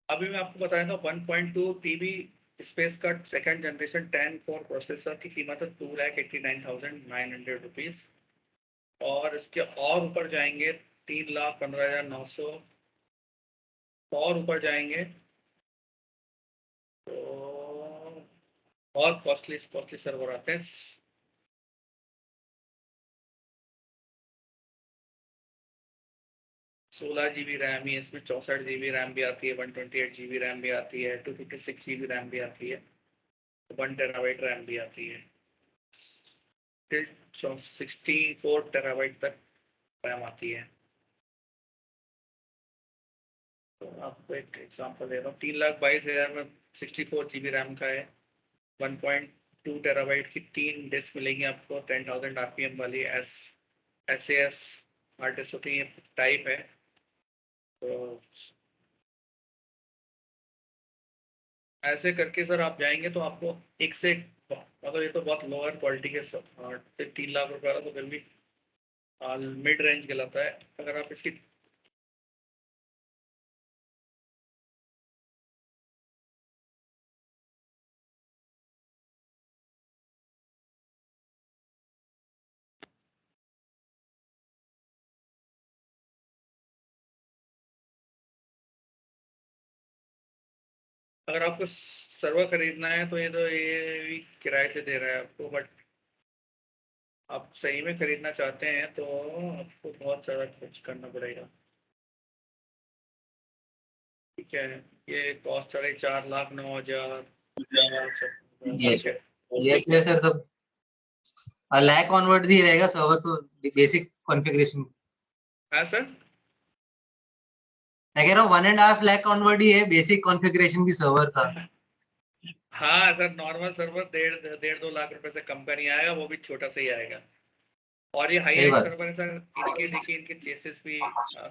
अभी मैं आपको बताया था 1.2 TB स्पेस का सेकंड जनरेशन 10 कोर प्रोसेसर की कीमत है 2,89,900 रुपीज। और इसके और ऊपर जाएंगे 3,15,900 और ऊपर जाएंगे तो बहुत कॉस्टली कॉस्टली सर्वर आते हैं। 16 GB रैम ही, इसमें 64 GB रैम भी आती है, 128 GB रैम भी आती है, 256 GB रैम भी आती है, 1 TB रैम भी आती है, टिल 64 TB तक रैम आती है। तो आपको एक एग्जांपल दे रहा हूँ, 3,22,000 में 64 GB रैम का है, 1.2 TB की 3 डिस्क मिलेंगी आपको, 10,000 RPM वाली SAS हार्ड डिस्क होती है, टाइप है। तो ऐसे करके सर आप जाएंगे तो आपको एक से एक, मतलब ये तो बहुत लोअर क्वालिटी के 3 लाख रुपए वाला तो फिर भी मिड रेंज कहलाता है। अगर आप इसकी अगर आपको सर्वर खरीदना है तो ये भी किराए से दे रहा है आपको, बट आप सही में खरीदना चाहते हैं तो आपको बहुत सारा खर्च करना पड़ेगा। ठीक है, ये कॉस्ट 4,09,000, 3,07,000, ये ठीक है। यस यस सर, सब लैक ऑनवर्ड ही रहेगा सर्वर तो, बेसिक कॉन्फ़िगरेशन। हाँ सर। मैं कह रहा हूँ 1.5 लाख ऑनवर्ड ही है बेसिक कॉन्फ़िगरेशन भी सर्वर का। हाँ सर, नॉर्मल सर्वर 1.5 2 लाख रुपए से कम का नहीं आएगा, वो भी छोटा सा ही आएगा। और ये हाई सही एंड बात। सर्वर है सर, इनके देखिए इनके चेसिस भी,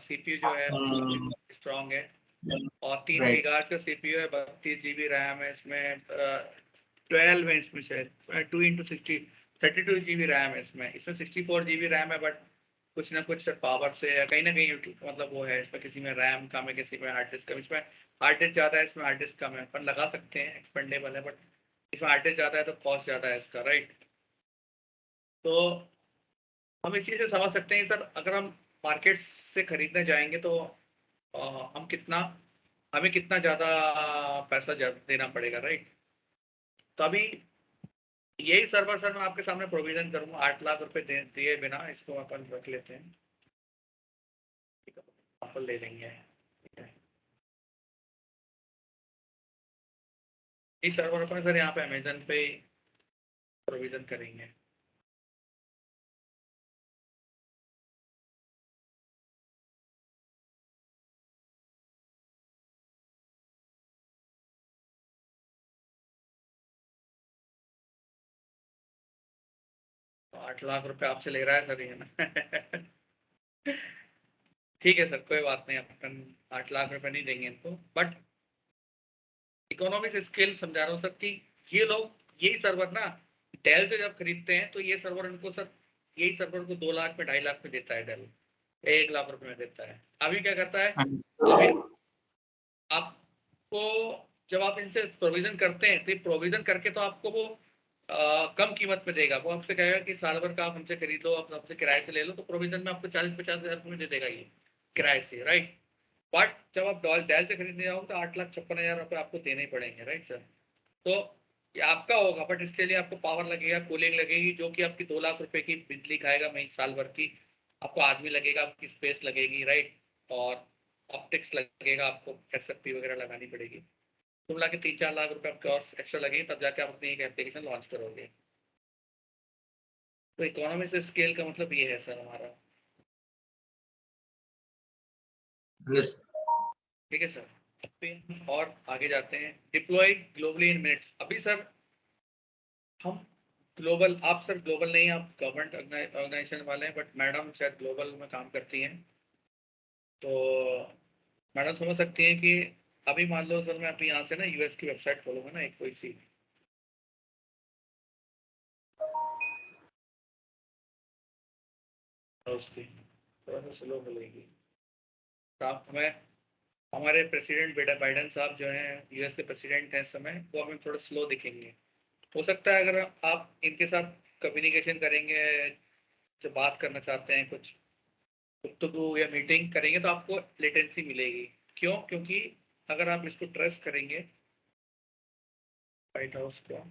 सीपीयू जो है स्ट्रॉन्ग है, और 3 राइट। गीगाहर्ट्ज का सीपीयू है, 32 GB रैम है इसमें, 12 है इसमें शायद, 2 into 60 32 GB रैम है इसमें, 64 GB रैम है, बट कुछ ना कुछ पावर से या कहीं ना कहीं मतलब वो है, इसमें किसी में रैम कम है, किसी में हार्ड डिस्क कम, इसमें हार्ड डिस्क ज्यादा है, इसमें हार्ड डिस्क कम है, पर लगा सकते हैं, एक्सपेंडेबल है, बट इसमें हार्ड डिस्क ज्यादा है तो कॉस्ट ज्यादा है इसका, राइट। तो हम इस चीज से समझ सकते हैं सर, अगर हम मार्केट से खरीदने जाएंगे तो हम कितना हमें कितना ज्यादा पैसा देना पड़ेगा, राइट। तो अभी यही सर्वर सर मैं आपके सामने प्रोविजन करूंगा, 8 लाख रुपए दिए बिना इसको अपन रख लेते हैं, ठीक है, अपन ले लेंगे, ठीक है। इस सर्वर अपन सर यहाँ पे अमेजन पे प्रोविजन करेंगे। 8 लाख रुपए आपसे ले रहा है सर ये ना ठीक है सर, कोई बात नहीं, अपन 8 लाख रुपए नहीं देंगे इनको, बट इकोनॉमिक स्केल समझा रहा हूँ सर कि ये लोग यही सर्वर ना डेल से जब खरीदते हैं तो ये सर्वर इनको सर, यही सर्वर को 2 लाख में 2.5 लाख में देता है डेल, 1 लाख रुपए में देता है। अभी क्या करता है, अभी आपको जब आप इनसे प्रोविजन करते हैं तो ये प्रोविजन करके तो आपको वो कम कीमत में देगा, वो आपसे कहेगा कि साल भर का आप हमसे खरीद लो, आप हमसे किराए से ले लो, तो प्रोविजन में आपको 40-50 हज़ार में दे देगा ये किराए से, राइट। बट जब आप डेल से खरीदने जाओगे तो 8,56,000 रुपये आपको देने ही पड़ेंगे, राइट सर। तो ये आपका होगा, बट इसके लिए आपको पावर लगेगा, कूलिंग लगेगी, जो कि आपकी 2 लाख रुपए की बिजली खाएगा महीने साल भर की, आपको आदमी लगेगा, आपकी स्पेस लगेगी, राइट, और ऑप्टिक्स लगेगा, आपको एसएफपी वगैरह लगानी पड़ेगी, कुल मिला के 3-4 लाख रुपए आपके और एक्स्ट्रा लगेंगे, तब जाके आप अपनी एक एप्लीकेशन लॉन्च करोगे। तो इकोनॉमी से स्केल का मतलब ये है सर हमारा, यस। ठीक है सर। और आगे जाते हैं, डिप्लॉय ग्लोबली इन मिनट्स। अभी सर हम ग्लोबल, आप सर ग्लोबल नहीं, आप गवर्नमेंट ऑर्गेनाइजेशन वाले हैं, बट मैडम शायद ग्लोबल में काम करती हैं, तो मैडम समझ सकती हैं कि अभी मान लो सर मैं अपनी यहाँ से ना यूएस की वेबसाइट खोलूंगा ना, एक कोई सी उसकी थोड़ा सा स्लो मिलेगी, तो आप हमें हमारे प्रेसिडेंट बाइडेन साहब जो हैं, यूएस के प्रेसिडेंट हैं इस समय, वो हमें थोड़ा स्लो दिखेंगे। हो सकता है अगर आप इनके साथ कम्युनिकेशन करेंगे, जो बात करना चाहते हैं, कुछ गुफ्तगू या मीटिंग करेंगे, तो आपको लेटेंसी मिलेगी। क्यों? क्योंकि अगर आप इसको ट्रस्ट करेंगे, व्हाइट हाउस को,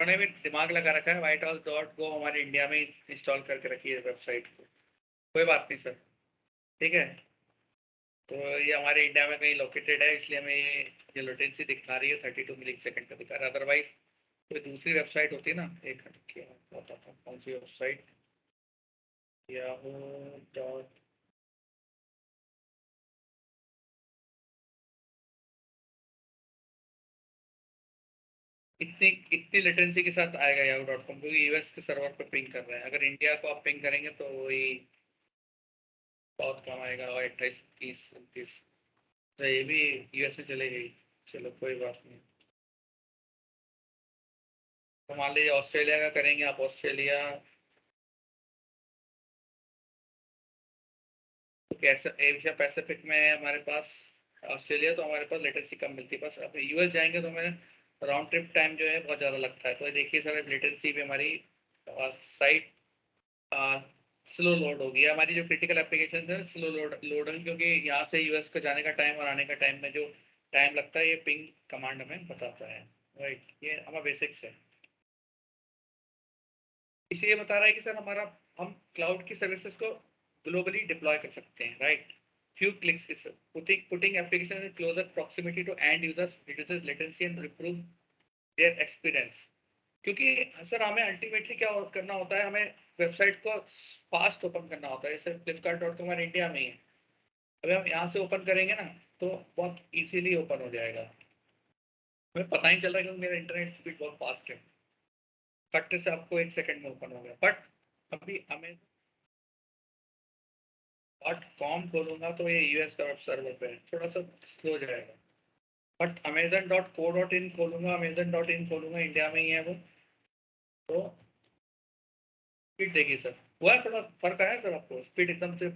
उन्होंने भी दिमाग लगा रखा है, व्हाइट हाउस डॉट को हमारे इंडिया में इंस्टॉल करके रखी है वेबसाइट को। कोई बात नहीं सर, ठीक है। तो ये हमारे इंडिया में कहीं लोकेटेड है, इसलिए हमें ये लेटेंसी दिखा रही है, 32 मिली सेकंड का दिखा रहा है। अदरवाइज कोई दूसरी वेबसाइट होती ना, एक मिनट क्या बताता हूँ कौन सी वेबसाइट, याहू डॉट, इतनी इतनी लेटेंसी के साथ आएगा याहू डॉट कॉम, क्योंकि यूएस के सर्वर पर पिंग कर रहे हैं। अगर इंडिया को आप पिंग करेंगे तो वही बहुत कम आएगा, और 28 30 29, तो ये भी यूएस में चले गई। चलो कोई बात नहीं। तो मान लीजिए ऑस्ट्रेलिया का करेंगे आप, ऑस्ट्रेलिया तो कैसे, एशिया पैसिफिक में हमारे पास ऑस्ट्रेलिया, तो हमारे पास लेटेंसी कम मिलती है। बस अब यूएस जाएंगे तो हमें राउंड ट्रिप टाइम जो है बहुत ज़्यादा लगता है। तो देखिए सर, लेटेंसी भी हमारी साइट स्लो लोड होगी। हमारी जो क्रिटिकल एप्लीकेशन है स्लो लोड है, क्योंकि यहाँ से यूएस को जाने का टाइम और आने का टाइम में जो टाइम लगता है, ये पिंग कमांड हमें बताता है। राइट, ये हमारा बेसिक्स है। इसलिए बता रहा है कि सर हमारा, हम क्लाउड की सर्विसेज को ग्लोबली डिप्लॉय कर सकते हैं। Right, few clicks is putting application in closer proximity to end users reduces latency and improve their experience। क्योंकि सर हमें अल्टीमेटली क्या करना होता है, हमें वेबसाइट को फास्ट ओपन करना होता है। जैसे फ्लिपकार्ट.com हमारे इंडिया में ही है, अभी हम यहाँ से ओपन करेंगे ना तो बहुत इजीली ओपन हो जाएगा, हमें पता ही चल रहा है क्योंकि मेरा इंटरनेट स्पीड बहुत फास्ट है, फट से आपको 1 सेकंड में ओपन हो गया। बट अभी हमें डॉट कॉम खोलूंगा तो ये यूएस का वेब सर्वर पे है, थोड़ा सा स्लो जाएगा। बट अमेजन.co.in खोलूंगा, अमेजन.in खोलूंगा, इंडिया में ही है वो, तो स्पीड देखिए सर, हुआ थोड़ा फर्क आया सर आपको, स्पीड एकदम से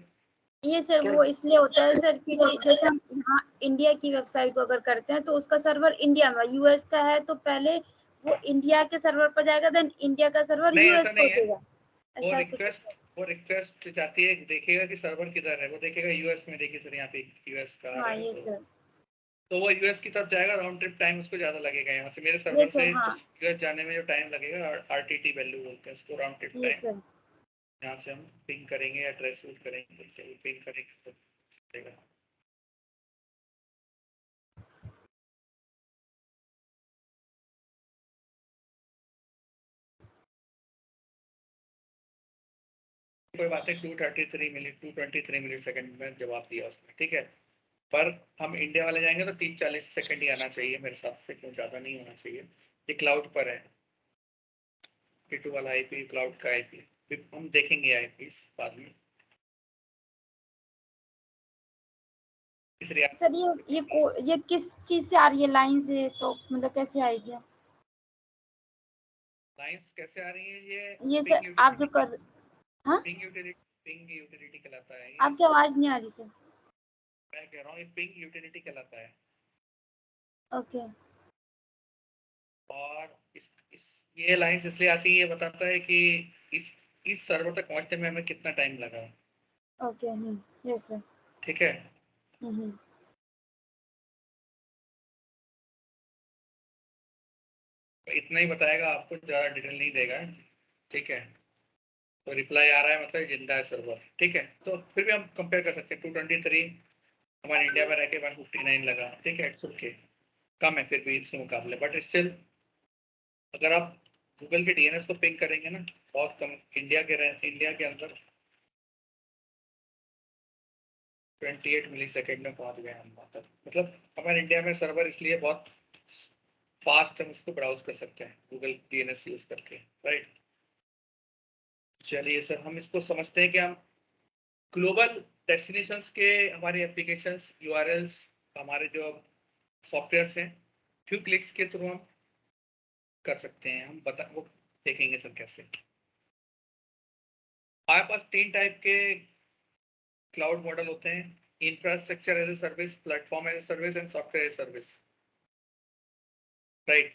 ये सर थोड़ा। वो इसलिए होता है सर कि जैसे हम यहाँ इंडिया की वेबसाइट को अगर करते हैं तो उसका सर्वर इंडिया में, यूएस का है तो पहले वो हाँ, इंडिया के सर्वर पर जाएगा, देन इंडिया का सर्वर नहीं यूएस ऐसा नहीं को है, देगा। वो ऐसा कुछ रिक्वेस्ट वो रिक्वेस्ट जाती है, देखेगा कि सर्वर किधर है, वो देखेगा यूएस में, देखिए सर यहाँ पे यूएस का आ रहा हाँ है, ये सर, तो वो यूएस की तरफ जाएगा, राउंड ट्रिप टाइम उसको ज्यादा लगेगा। यहाँ से मेरे ये सर्वर से सर, हाँ यूएस जाने में जो टाइम लगेगा, आरटीटी वैल्यू बोलते हैं उसको, राउंड ट्रिप ये टाइम। सर। यहाँ से हम पिंग करेंगे या ट्रेस रूट करेंगे, पिंग करेंगे तो चलेगा। कोई बात है, 223 मिली सेकंड में जवाब दिया उसने, ठीक है। पर हम इंडिया वाले जाएंगे तो 30-40 सेकंड ही आना चाहिए मेरे हिसाब से, क्यों ज़्यादा नहीं होना चाहिए। ये क्लाउड पर है, T2 वाला आईपी, क्लाउड का आईपी, फिर हम देखेंगे आईपी बाद में। सर ये किस चीज से आ रही है, लाइन से, तो मतलब कैसे आएगी? लाइंस कैसे आ रही है? ये पिंग सर आप जो यूटिलिटी, कर, हाँ पिंग यूटिलिटी कहलाता है ये। आपकी आवाज नहीं आ रही सर। मैं कह रहा हूँ ये पिंग यूटिलिटी कहलाता है। ओके। और इस ये लाइंस इसलिए आती है, ये बताता है कि इस सर्वर तक पहुंचने में हमें कितना टाइम लगा। Okay, yes sir. ठीक है, तो इतना ही बताएगा आपको, ज़्यादा डिटेल नहीं देगा। ठीक है, तो रिप्लाई आ रहा है मतलब जिंदा है सर्वर। ठीक है, तो फिर भी हम कंपेयर कर सकते हैं, 223 हमारे इंडिया में रह के 159 लगा। ठीक है, इट्स ओके, कम है फिर भी इसके मुकाबले, बट स्टिल अगर आप गूगल के डीएनएस को पिंग करेंगे ना, बहुत कम, इंडिया के अंदर 28 मिली सेकेंड में पहुंच गए हम वहाँ तक। मतलब हमारे इंडिया में सर्वर इसलिए बहुत फास्ट हम उसको ब्राउज कर सकते हैं गूगल DNS यूज करके, राइट। चलिए सर, हम इसको समझते हैं कि हम ग्लोबल डेस्टिनेशंस के हमारे एप्लीकेशंस URLs हमारे जो सॉफ्टवेयर्स हैं फ्यू क्लिक्स के थ्रू हम कर सकते हैं। हम बता वो देखेंगे सर कैसे। हमारे पास 3 टाइप के क्लाउड मॉडल होते हैं, infrastructure as a service, platform as a service and software as a service, right.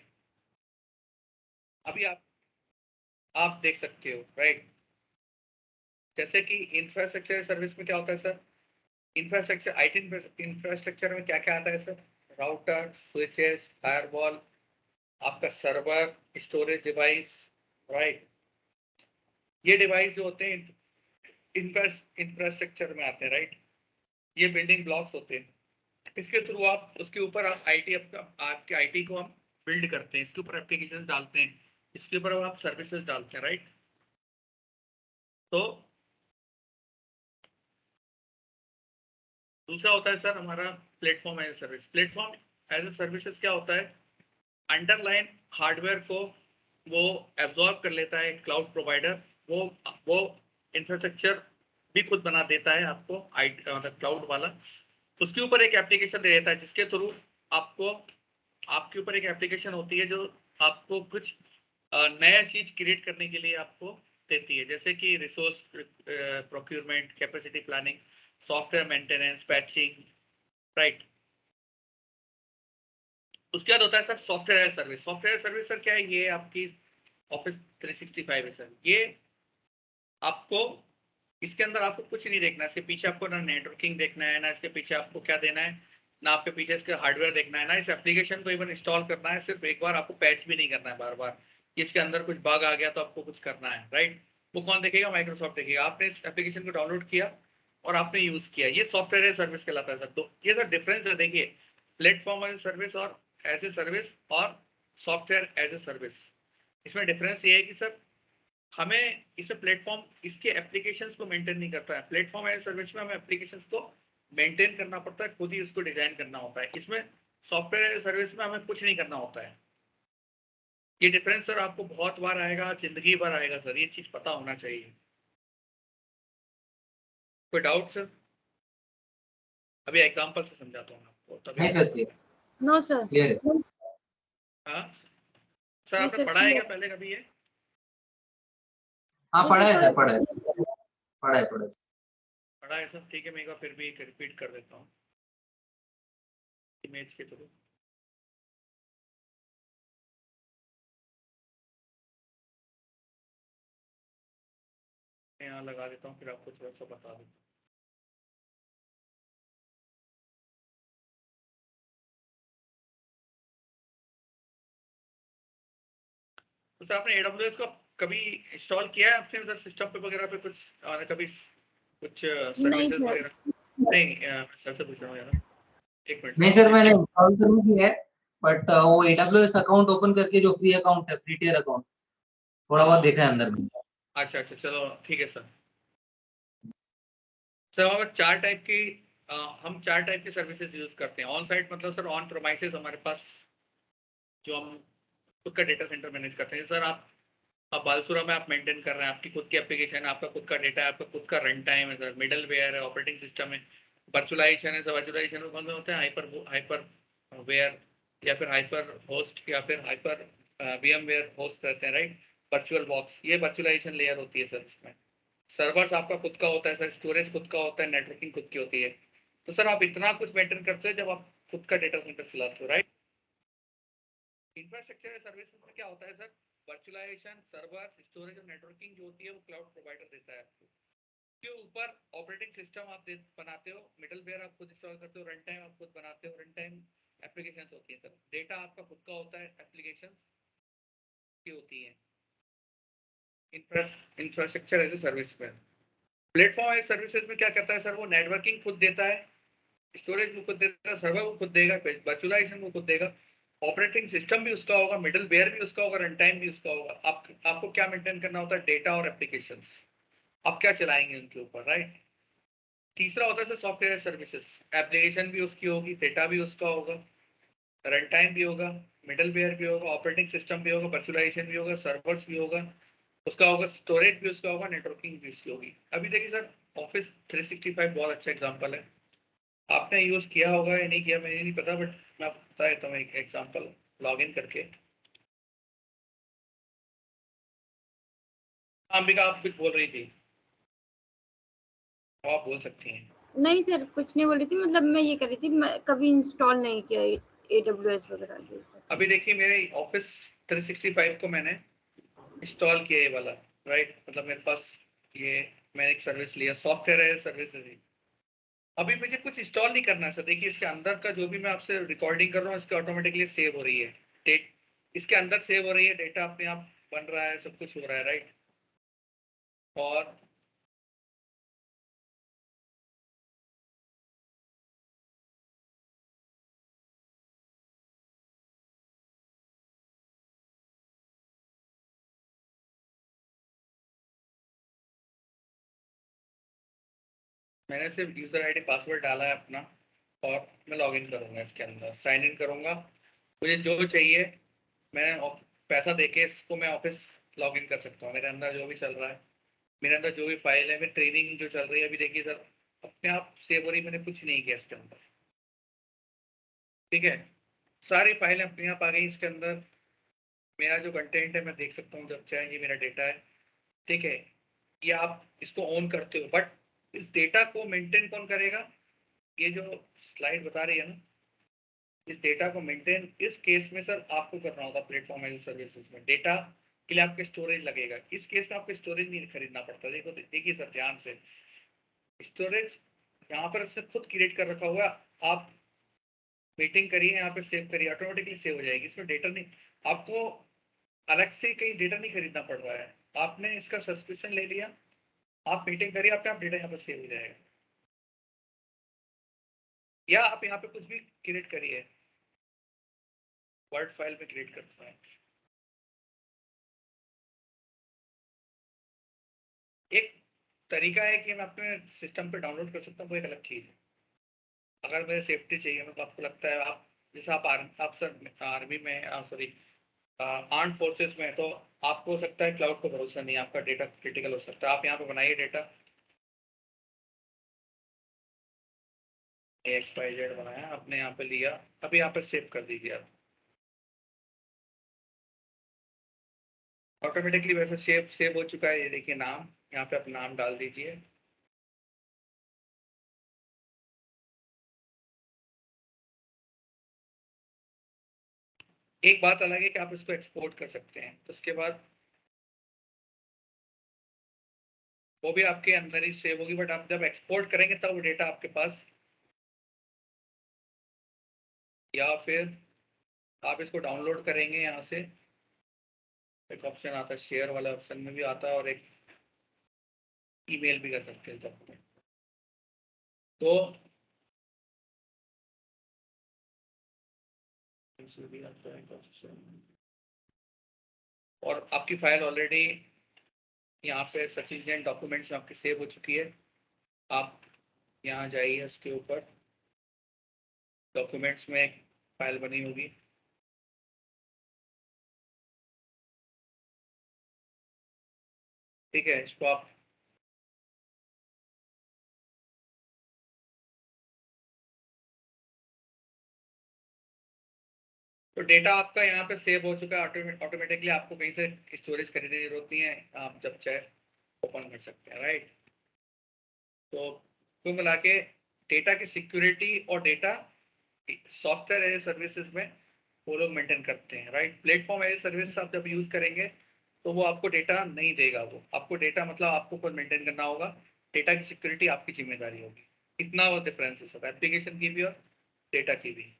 अभी आप देख सकते हो, राइट। जैसे कि इंफ्रास्ट्रक्चर सर्विस में क्या होता है सर, इंफ्रास्ट्रक्चर IT इंफ्रास्ट्रक्चर में क्या क्या आता है सर, राउटर, स्विचेस, फायरवॉल, आपका सर्वर, स्टोरेज डिवाइस, राइट। ये डिवाइस जो होते हैं इंफ्रास्ट्रक्चर में आते हैं, राइट। ये बिल्डिंग ब्लॉक्स होते हैं, इसके थ्रू आप उसके ऊपर आप आपके IT को हम बिल्ड करते हैं, इसके ऊपर एप्लीकेशन डालते हैं, इसके ऊपर आप सर्विसेज डालते हैं, राइट। तो दूसरा होता है सर हमारा platform as a service. Platform as a services क्या होता है, अंडरलाइन हार्डवेयर को वो एब्जॉर्ब कर लेता है क्लाउड प्रोवाइडर, वो इंफ्रास्ट्रक्चर भी खुद बना देता है आपको, मतलब क्लाउड वाला उसके ऊपर एक एप्लीकेशन दे देता है जिसके थ्रू आपको आपके ऊपर एक एप्लीकेशन होती है जो आपको कुछ नया चीज क्रिएट करने के लिए आपको देती है, जैसे कि resource procurement, capacity planning, software maintenance, patching, right. उसके बाद होता है sir software as service. Software service sir क्या है, ये आपकी ऑफिस 365 है सर। ये आपको इसके अंदर आपको कुछ नहीं देखना, इसके पीछे आपको ना नेटवर्किंग देखना है, ना इसके पीछे आपको क्या देना है, ना आपके पीछे इसके हार्डवेयर देखना है, ना इस एप्लीकेशन को इवन इंस्टॉल करना है। सिर्फ एक बार आपको पैच भी नहीं करना है बार बार, इसके अंदर कुछ बग आ गया तो आपको कुछ करना है, राइट। वो कौन देखेगा, माइक्रोसॉफ्ट देखेगा। आपने इस एप्लीकेशन को डाउनलोड किया और आपने यूज किया, ये सॉफ्टवेयर एज सर्विस कहलाता है सर। तो ये सर डिफरेंस है, देखिए प्लेटफॉर्म एज सर्विस और एज ए सर्विस और सॉफ्टवेयर एज ए सर्विस। इसमें डिफरेंस ये है कि सर हमें इसमें प्लेटफॉर्म इसके एप्लीकेशंस को मेंटेन नहीं करता है। प्लेटफॉर्म एज सर्विस में हमें एप्लीकेशंस को मेंटेन करना पड़ता है, खुद ही उसको डिजाइन करना होता है। इसमें सॉफ्टवेयर एज सर्विस में हमें कुछ नहीं करना होता है। ये डिफरेंस सर आपको बहुत बार आएगा, जिंदगी भर आएगा सर, ये चीज पता होना चाहिए। कोई डाउट सर? अभी एग्जांपल से समझाता हूँ आपको तभी नहीं आपको सर, पता नो सर। क्लियर है। है। हाँ सर, नहीं आपने सर, पढ़ा है क्या clear। पहले कभी ये? हाँ नहीं पढ़ा है सर, सर, पढ़ा है, पढ़ा है, पढ़ा है। पढ़ा है सर, ठीक है। मैं एक बार फिर भी रिपीट कर देता हूँ इमेज के थ्रू। मैं यहाँ लगा देता हूँ, फिर आपको थोड़ा सा बता दूँ। तो सर आपने AWS को कभी इंस्टॉल किया है अपने उधर सिस्टम पे वगैरह पे कुछ कभी कुछ नहीं सर्विसेज सर। वगैरह? नहीं, सर से पूछ रहा हूँ यार, एक मिनट नहीं सर, सर, आपने मैंने इंस्टॉल तो नहीं किया है, बट वो AWS अकाउंट ओपन करके जो फ्री अकाउंट है, फ्री टियर अकाउंट, थोड़ा बहुत देखा है अंदर में। अच्छा अच्छा, चलो ठीक है सर। सर हमारे 4 टाइप की हम 4 टाइप की सर्विसेज यूज करते हैं। ऑन साइट मतलब सर ऑन प्रोमाइसेस हमारे पास जो हम खुद का डेटा सेंटर मैनेज करते हैं। सर आप बालसुरा में आप मेंटेन कर रहे हैं, आपकी खुद की एप्लीकेशन है, आपका खुद का डेटा है, आपका खुद का रन टाइम है सर, मिडल वेयर है, ऑपरेटिंग सिस्टम है, वर्चुअलाइजेशन है। सर वर्चुअलाइजेशन में कौन से होते हैं, हाइपर वेयर या फिर हाइपर होस्ट या फिर हाइपर VM वेयर होस्ट रहते हैं, राइट। वर्चुअल बॉक्स, ये वर्चुअलाइजेशन लेयर होती है सर। इसमें सर्वर्स आपका खुद का होता है सर, स्टोरेज खुद का होता है, नेटवर्किंग खुद की होती है। तो सर आप इतना कुछ मेंटेन करते हैं जब आप खुद का डेटा सेंटर चलाते हो, राइट। इंफ्रास्ट्रक्चर सर्विस में क्या होता है सर, वर्चुअलाइजेशन, सर्वर, स्टोरेज और नेटवर्किंग जो होती है वो क्लाउड प्रोवाइडर देता है आपको। के ऊपर ऑपरेटिंग सिस्टम आप बनाते हो, मिडल वेयर आप खुद इंस्टॉल करते हो, रन टाइम आप खुद बनाते हो, रन टाइम एप्लीकेशंस होती है सर। डेटा आपका खुद का होता है, एप्लीकेशंस की होती है। इंफ्रास्ट्रक्चर एज ए सर्विस में प्लेटफॉर्म एज सर्विसेज में क्या करता है सर, वो नेटवर्किंग खुद देता है, स्टोरेज भी खुद देता है, सर्वर वो खुद देगा, वर्चुअलाइजेशन वो खुद देगा, ऑपरेटिंग सिस्टम भी उसका होगा, मिडल वेयर भी उसका होगा, रन टाइम भी उसका होगा। आपको क्या मेंटेन करना होता है, डेटा और एप्लीकेशंस आप क्या चलाएंगे उनके ऊपर, राइट। तीसरा होता है सर सॉफ्टवेयर सर्विसेज, एप्लीकेशन भी उसकी होगी, डेटा भी उसका होगा, रन टाइम भी होगा, मिडलवेयर भी होगा, ऑपरेटिंग सिस्टम भी होगा, वर्चुअलाइजेशन भी होगा, सर्वर्स भी होगा, उसका होगा स्टोरेज भी, उसका होगा नेटवर्किंग भी उसकी होगी। अभी देखिए सर, ऑफिस 365 बहुत अच्छा एग्जांपल है। आपने यूज किया होगा या नहीं किया मुझे नहीं पता, बट मैं आपको बता देता हूँ एक एग्जांपल लॉग इन करके। अंबिका आप कुछ बोल रही थी, आप बोल सकती हैं। नहीं सर, कुछ नहीं बोल रही थी, मतलब मैं ये कर रही थी, मैं कभी इंस्टॉल नहीं किया AWS वगैरह ये सब। अभी देखिए मेरे ऑफिस 365 को मैंने इंस्टॉल किया ये वाला, राइट, मतलब मेरे पास ये मैंने एक सर्विस लिया, सॉफ्टवेयर है सर्विस है। अभी मुझे कुछ इंस्टॉल नहीं करना है सर। देखिए इसके अंदर का जो भी मैं आपसे रिकॉर्डिंग कर रहा हूँ इसके ऑटोमेटिकली सेव हो रही है, डेट इसके अंदर सेव हो रही है, डेटा अपने आप बन रहा है, सब कुछ हो रहा है, राइट। और मैंने सिर्फ यूजर आईडी पासवर्ड डाला है अपना, और मैं लॉग इन करूंगा, इसके अंदर साइन इन करूंगा। मुझे जो चाहिए मैंने पैसा देके इसको मैं ऑफिस लॉग इन कर सकता हूँ। मेरे अंदर जो भी चल रहा है, मेरे अंदर जो भी फाइल है, मेरी ट्रेनिंग जो चल रही है, अभी देखिए सर अपने आप सेव हो रही, मैंने कुछ नहीं किया इसके अंदर, ठीक है। सारी फाइलें अपने आप आ गई इसके अंदर। मेरा जो कंटेंट है मैं देख सकता हूँ जब चाहे, ये मेरा डेटा है, ठीक है। ये आप इसको ऑन करते हो, बट इस डेटा को मेंटेन कौन करेगा? ये जो स्लाइड बता रही है ना, इस डेटा को मेंटेन इस केस में सर आपको करना होगा प्लेटफॉर्म एज सर्विसेज में। डेटा के लिए आपके स्टोरेज लगेगा, इस केस में आपको स्टोरेज नहीं खरीदना पड़ता। देखो देखिए सर ध्यान से, स्टोरेज यहाँ पर से खुद क्रिएट कर रखा हुआ है। आप मीटिंग करिए, यहाँ पे सेव करिए, ऑटोमेटिकली सेव हो जाएगी। इसमें डेटा नहीं, आपको अलग से कहीं डेटा नहीं खरीदना पड़ रहा है। आपने इसका सब्सक्रिप्शन ले लिया, आप मीटिंग करिए, आपका डेटा यहाँ पर सेव हो जाएगा। या आप यहाँ पे कुछ भी क्रिएट करिए, वर्ड फाइल में क्रिएट करता है। एक तरीका है कि मैं अपने सिस्टम पे डाउनलोड कर सकता हूँ, वो एक अलग चीज है। अगर मुझे सेफ्टी चाहिए, मतलब आपको लगता है आप जैसे आप सर आर्मी में, सॉरी आर्म फोर्सेस में, तो आपको हो सकता है क्लाउड को भरोसा नहीं है, आपका डेटा क्रिटिकल हो सकता है। आप यहाँ पे बनाइए डेटा, XYZ बनाया आपने, यहाँ पे लिया, अभी यहाँ पे सेव कर दीजिए आप। ऑटोमेटिकली वैसे सेव सेव हो चुका है, ये देखिए नाम, यहाँ पे आप नाम डाल दीजिए। एक बात अलग है कि आप इसको एक्सपोर्ट कर सकते हैं, तो उसके बाद वो भी आपके अंदर ही सेव होगी, बट आप जब एक्सपोर्ट करेंगे तब वो डेटा आपके पास, या फिर आप इसको डाउनलोड करेंगे यहाँ से। एक ऑप्शन आता है शेयर वाला, ऑप्शन में भी आता है, और एक ईमेल भी कर सकते हैं तब। तो इसमें भी आता है ऑप्शन, और आपकी फाइल ऑलरेडी यहाँ पे सफिशिएंट डॉक्यूमेंट्स में आपकी सेव हो चुकी है। आप यहाँ जाइए, उसके ऊपर डॉक्यूमेंट्स में एक फाइल बनी होगी, ठीक है। इसको आप तो डेटा आपका यहाँ पे सेव हो चुका है ऑटोमेटिकली, आपको कहीं से स्टोरेज खरीदने की जरूरत नहीं है, आप जब चाहे ओपन कर सकते हैं, राइट। तो कुल मिला के डेटा की सिक्योरिटी और डेटा सॉफ्टवेयर एज सर्विसेज में वो लोग मेंटेन करते हैं, राइट। प्लेटफॉर्म एज सर्विस आप जब यूज करेंगे तो वो आपको डेटा नहीं देगा, वो आपको डेटा मतलब आपको खुद मेंटेन करना होगा। डेटा की सिक्योरिटी आपकी जिम्मेदारी होगी। इतना वो डिफरेंसेस होता है एप्लीकेशन की भी और डेटा की भी।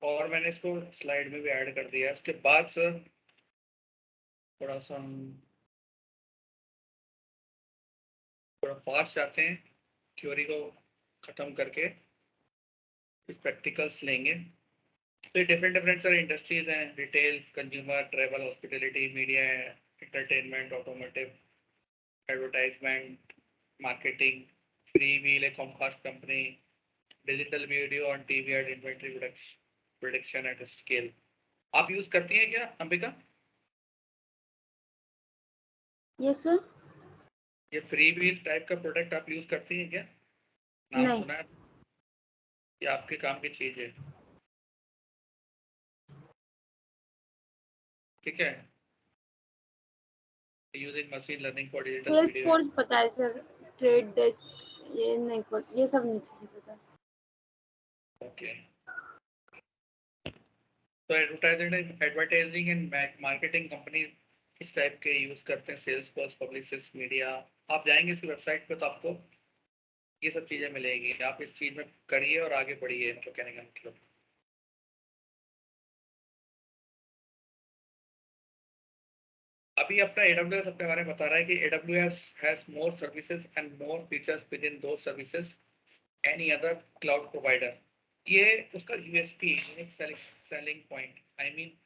और मैंने इसको स्लाइड में भी ऐड कर दिया है। उसके बाद सर थोड़ा सा हम थोड़ा फास्ट जाते हैं, थ्योरी को खत्म करके कुछ प्रैक्टिकल्स लेंगे। तो डिफरेंट डिफरेंट सारे इंडस्ट्रीज हैं, retail, consumer, travel, hospitality, media, entertainment, automotive, advertisement, marketing, Freewheel, a Comcast company, digital video on TV ad inventory prediction at scale. आप यूज करती हैं क्या अंबिका? Yes sir. ये Freewheel टाइप का प्रोडक्ट आप use करती हैं क्या? नाम नहीं। सुना है? ये आपके काम की चीज है, ठीक है? Using machine learning for digital sales video. Force पता है सर, ट्रेड डेस्क ये नहीं पता, ये सब नहीं चीजें पता है। ओके, तो एडवर्टाइजिंग एंड मार्केटिंग कंपनी इस टाइप के यूज करते हैं, सेल्स फोर्स, पब्लिसिस्ट, मीडिया। आप जाएंगे इसकी वेबसाइट पे तो आपको ये सब चीजें मिलेगी, आप इस चीज में करिए और आगे बढ़िए, मतलब कहने का मतलब। अभी अपना AWS अपने बारे में बता रहा है कि AWS has more services and more features within those services any other cloud provider। ये उसका USP, unique selling point. I mean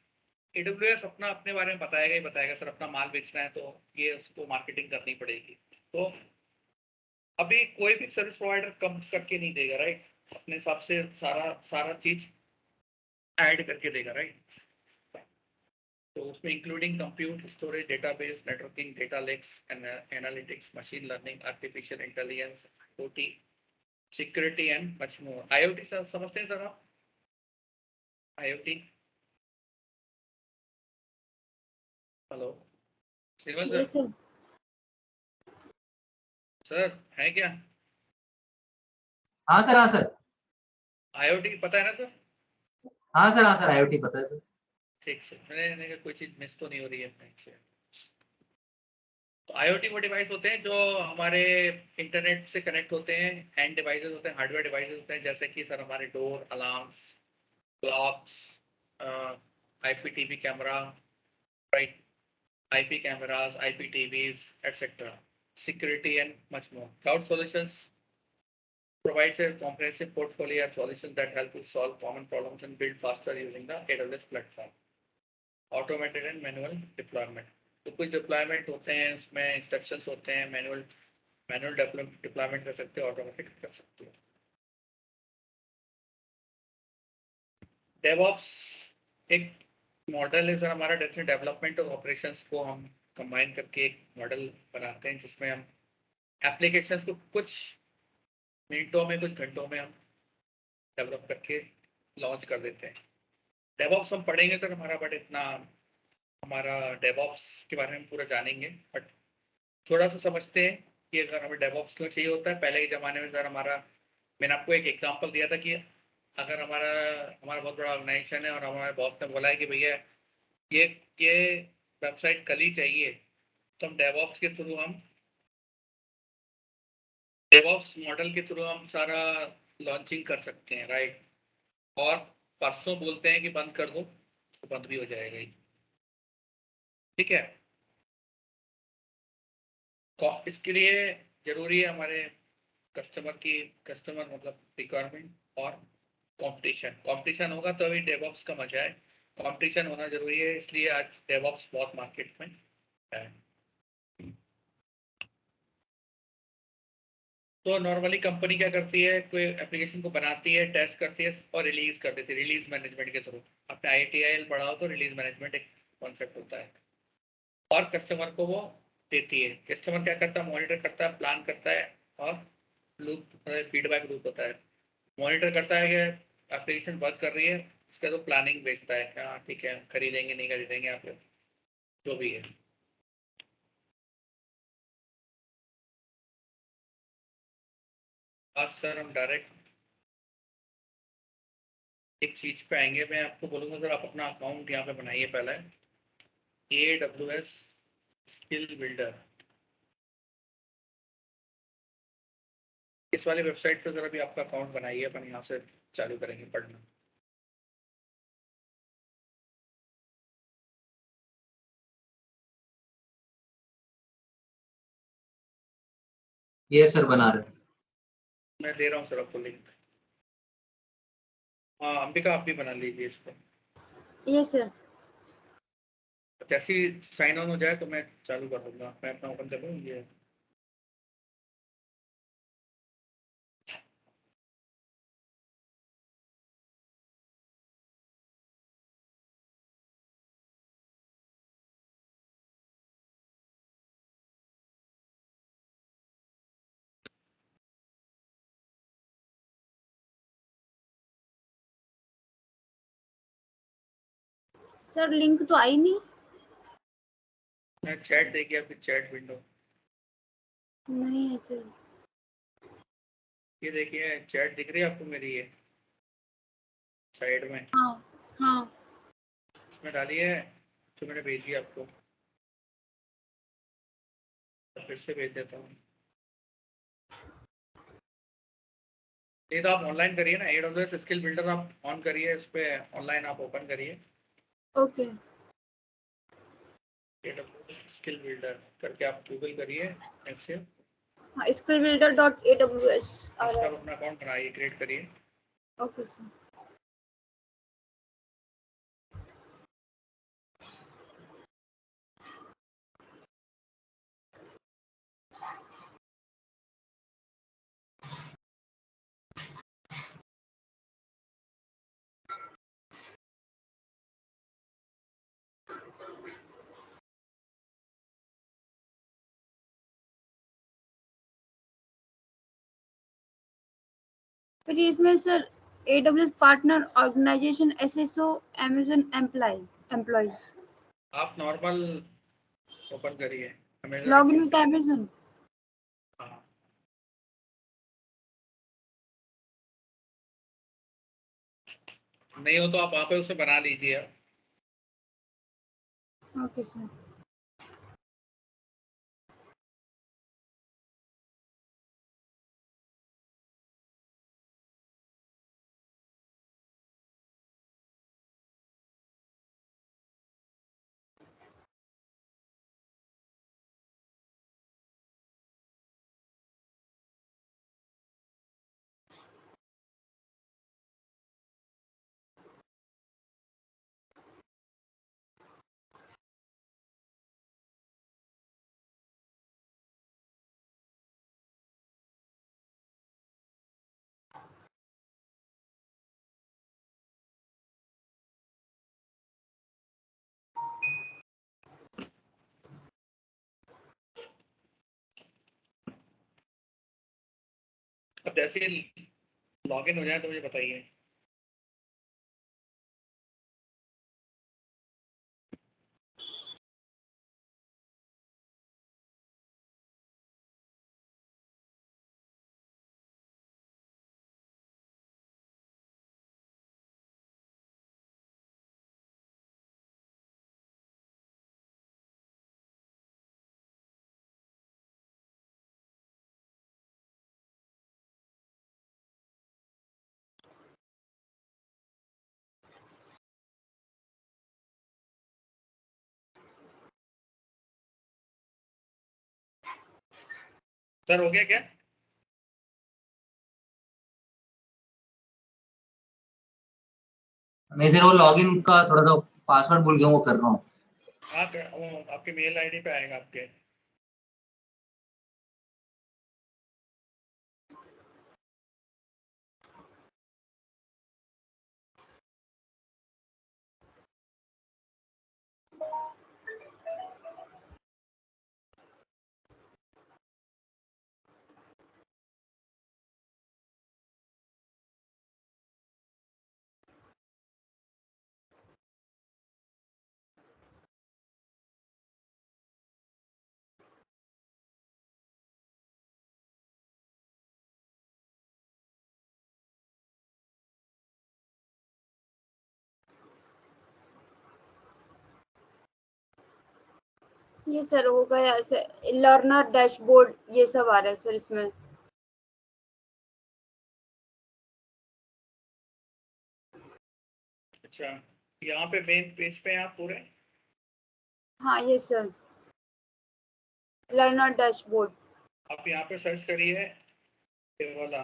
AWS अपना अपने बारे में बताएगा ही बताएगा, सर अपना माल बेचना है तो ये उसको मार्केटिंग करनी पड़ेगी। तो अभी कोई भी सर्विस प्रोवाइडर कम करके नहीं देगा, राइट? अपने हिसाब से सारा सारा चीज ऐड करके देगा, राइट? तो उसमें including compute, storage, database, networking, data lakes, analytics, machine learning, artificial intelligence, OT, security and much more. IoT sir समझते हैं सर आप? IoT, hello Shriman sir? Yes sir. Sir है क्या? हाँ सर, हाँ सर। IoT पता है ना सर? हाँ सर, हाँ सर, IoT पता है सर। ठीक से मैंने कहा कोई चीज मिस तो नहीं हो रही है अपने से। तो IoT वो डिवाइस होते हैं जो हमारे इंटरनेट से कनेक्ट होते हैं, एंड डिवाइसेस होते हैं, हार्डवेयर डिवाइसेस होते हैं, जैसे कि सर हमारे door, alarms, clocks, IPTV camera, right? IP cameras, IPTVs, etc. Security and much more. Cloud Solutions provides a comprehensive portfolio of solutions that help you solve common problems and build faster using the AWS platform. Automated and manual deployment. तो कुछ deployment होते हैं, उसमें instructions होते हैं, manual deployment कर सकते हो, ऑटोमेटिक कर सकते हो। डेवऑप्स एक मॉडल है सर हमारा, डेवलपमेंट और ऑपरेशंस को हम कंबाइन करके एक मॉडल बनाते हैं जिसमें हम एप्लीकेशंस को कुछ मिनटों में, कुछ घंटों में हम डेवलप करके लॉन्च कर देते हैं। डेवऑप्स हम पढ़ेंगे सर हमारा, बट इतना हमारा डेवऑप्स के बारे में पूरा जानेंगे, बट थोड़ा सा समझते हैं कि अगर हमें डेवऑप्स क्यों चाहिए होता है। पहले के ज़माने में सर हमारा, मैंने आपको एक एग्जांपल दिया था कि अगर हमारा हमारा बहुत बड़ा ऑर्गेनाइजेशन है और हमारे बॉस ने बोला है कि भैया ये ये वेबसाइट कल ही चाहिए, तो हम डेवऑप्स के थ्रू, हम डेवऑप्स मॉडल के थ्रू हम सारा लॉन्चिंग कर सकते हैं, राइट? और परसों बोलते हैं कि बंद कर दो तो बंद भी हो जाएगा ही, ठीक है? इसके लिए जरूरी है हमारे कस्टमर मतलब रिक्वायरमेंट और कंपटीशन होगा तो अभी डेवऑप्स का मजा है। कंपटीशन होना जरूरी है, इसलिए आज डेवऑप्स बहुत मार्केट में है। तो नॉर्मली कंपनी क्या करती है, कोई एप्लीकेशन को बनाती है, टेस्ट करती है और रिलीज कर देती है, रिलीज मैनेजमेंट के थ्रू। अपने ITIL पढ़ाओ तो रिलीज मैनेजमेंट एक कॉन्सेप्ट होता है, और कस्टमर को वो देती है। कस्टमर क्या करता है, मॉनिटर करता है, प्लान करता है, और लूप, फीडबैक लूप होता है। मॉनिटर करता है कि एप्लीकेशन वर्क कर रही है, उसका तो प्लानिंग भेजता है, हाँ ठीक है खरीदेंगे नहीं खरीदेंगे आप, जो भी है। आज सर हम डायरेक्ट एक चीज पे आएंगे, मैं आपको बोलूंगा सर आप अपना अकाउंट यहाँ पे बनाइए पहले, AWS स्किल बिल्डर। इस वाली वेबसाइट पे सर अभी आपका अकाउंट बनाइए, अपन यहाँ से चालू करेंगे पढ़ना। ये सर बना रहे हैं। मैं दे रहा हूँ सर आपको लिंक। हाँ अंबिका आप भी बना लीजिए इसको। Yes sir. जैसे ही साइन ऑन हो जाए तो मैं चालू कर दूंगा, मैं अपना ओपन कर लूँ ये। सर लिंक तो आई नहीं। चैट देखिए आपकी चैट विंडो, नहीं है सर। ये देखिए चैट दिख रही है आपको मेरी, ये साइड में हाँ हाँ। इसमें डाली है जो मैंने भेजी आपको, तो फिर से भेज देता हूँ। ये तो आप ऑनलाइन करिए ना, AWS स्किल बिल्डर आप ऑन करिए, इस पे ऑनलाइन आप ओपन करिए ओके। AWS स्किल बिल्डर करके आप गूगल करिए ऐसे, हाँ, skillbuilder.aws आ आप रहा है। अपना अकाउंट बनाइए, क्रिएट करिए। Okay sir. फिर इसमें sir AWS partner organization SSO Amazon employ आप नॉर्मल ओपन करिए log in Amazon. With Amazon। हाँ, नहीं हो तो आप वहाँ पे उसे बना लीजिए। Okay sir. अब जैसे लॉग इन हो जाए तो मुझे बताइए। सर हो गया क्या? मैं सिर्फ वो लॉगिन का थोड़ा सा पासवर्ड भूल गया, वो कर रहा हूँ। हाँ, वो आपके मेल आईडी पे आएगा आपके। ये सर हो गया ऐसे लर्नर डैशबोर्ड ये सब आ रहा है सर इसमें। अच्छा, यहाँ पे मेन पेज पे आप पूरे हाँ ये सर लर्नर डैशबोर्ड। आप यहाँ पे सर्च करिए ये वाला,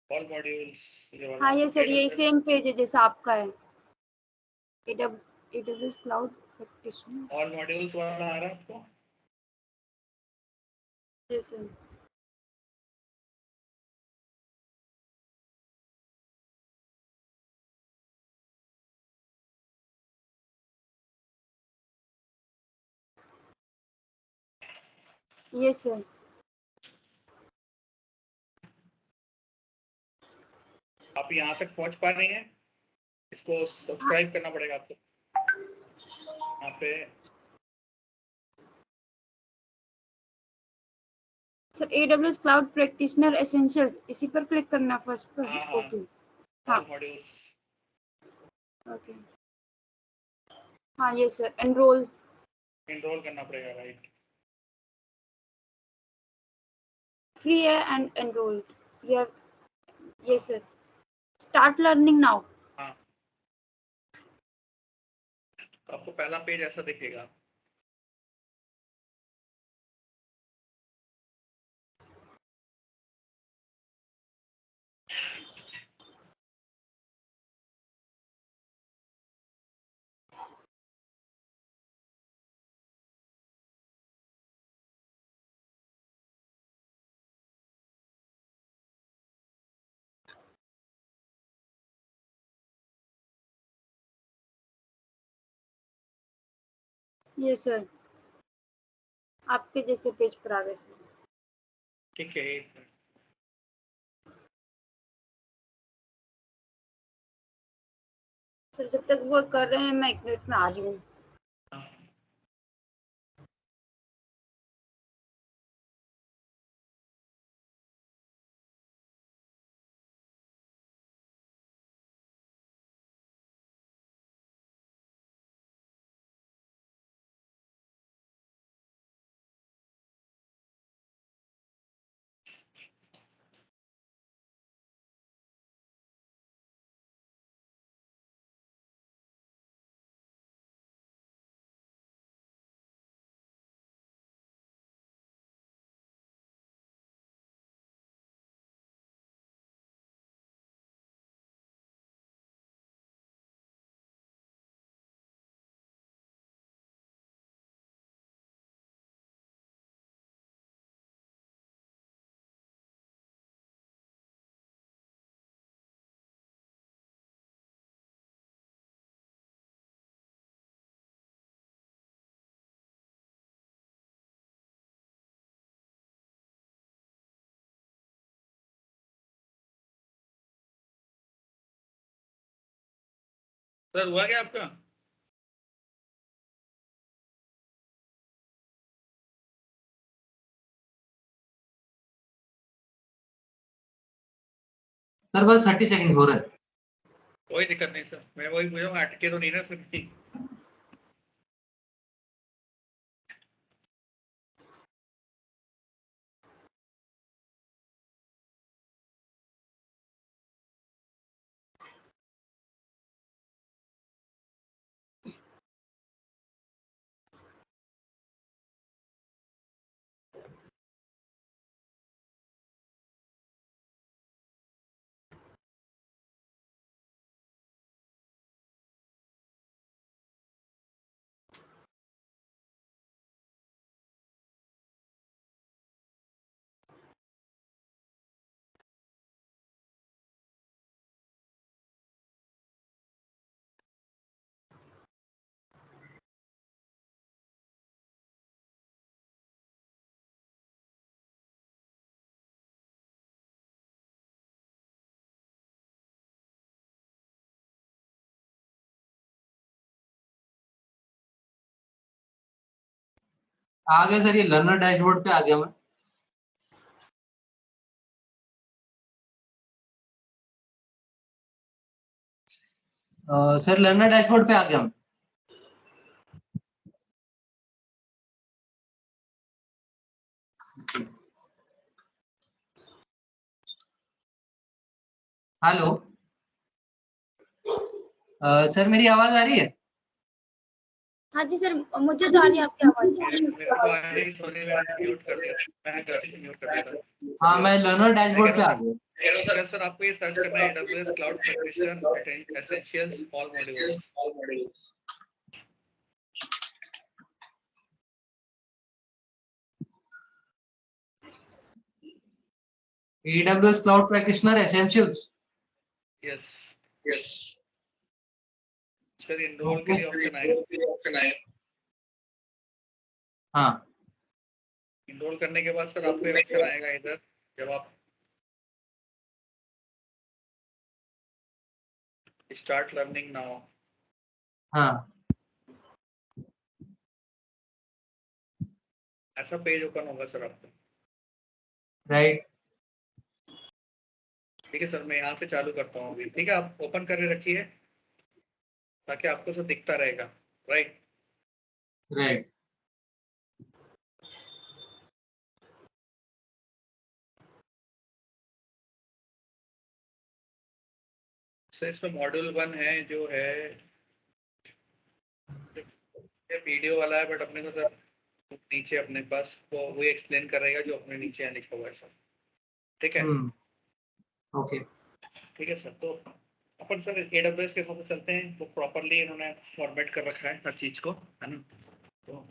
ऑल मॉड्यूल्स, ये वाला हाँ ये सर ये AWS सेम पेज है जैसा आपका है AWS cloud practitioner. All modules वाला आ रहा है आपको? ये सर। ये सर। आप यहाँ तक पहुंच पा रही हैं, इसको सब्सक्राइब करना पड़ेगा आपको यहाँ पे। Sir AWS cloud practitioner essentials, इसी पर क्लिक करना फर्स्ट पर। हाँ, ओके ऑल मॉड्यूल्स। ओके हाँ ये सर एनरोल करना पड़ेगा, राइट। फ्री है एंड एनरोल ये सर स्टार्ट लर्निंग नाउ। हाँ, तो आपको पहला पेज ऐसा दिखेगा। ये सर आपके जैसे पेज पर आ गए सर। ठीक है, सर जब तक वो कर रहे हैं मैं 1 मिनट में आ रही हूँ। सर हुआ क्या आपका? सर बस 30 सेकंड हो रहा है। कोई दिक्कत नहीं सर, मैं वही पूछूंगा, अटके तो नहीं ना फिर भी। आ गया सर, ये लर्नर डैशबोर्ड पे आ गया मैं। सर लर्नर डैशबोर्ड पे आ गया मैं। हेलो सर मेरी आवाज आ रही है? हाँ जी सर मुझे तो आ रही है आपकी आवाज। मेरे को आ रही, सोनी मैंने म्यूट कर दिया, मैं गलती से म्यूट कर दिया था। हाँ मैं लर्नर डैशबोर्ड पे आ गया। सर आपको ये सर्च करना है AWS cloud practitioner essentials all modules. AWS cloud practitioner essentials. Yes फिर इनरोल के लिए ऑप्शन आएगा। हाँ इनरोल करने के बाद सर आपको ऑप्शन आएगा इधर, जब आप स्टार्ट लर्निंग नाउ। हाँ ऐसा पेज ओपन होगा सर आपको। राइट। ठीक है सर, मैं यहाँ से चालू करता हूँ अभी। ठीक है, आप ओपन करके रखिए ताकि आपको सब दिखता रहेगा। राइट। राइट। सर इसमें मॉड्यूल 1 है जो है, ये वीडियो वाला है, बट अपने को सर नीचे अपने पास वो वही एक्सप्लेन करेगा जो अपने नीचे यहाँ लिखा हुआ है सर। ठीक है। ओके। ठीक है सर, तो अपन सर AWS के हिसाब से चलते हैं। वो प्रॉपरली इन्होंने फॉर्मेट कर रखा है हर चीज को, है ना। तो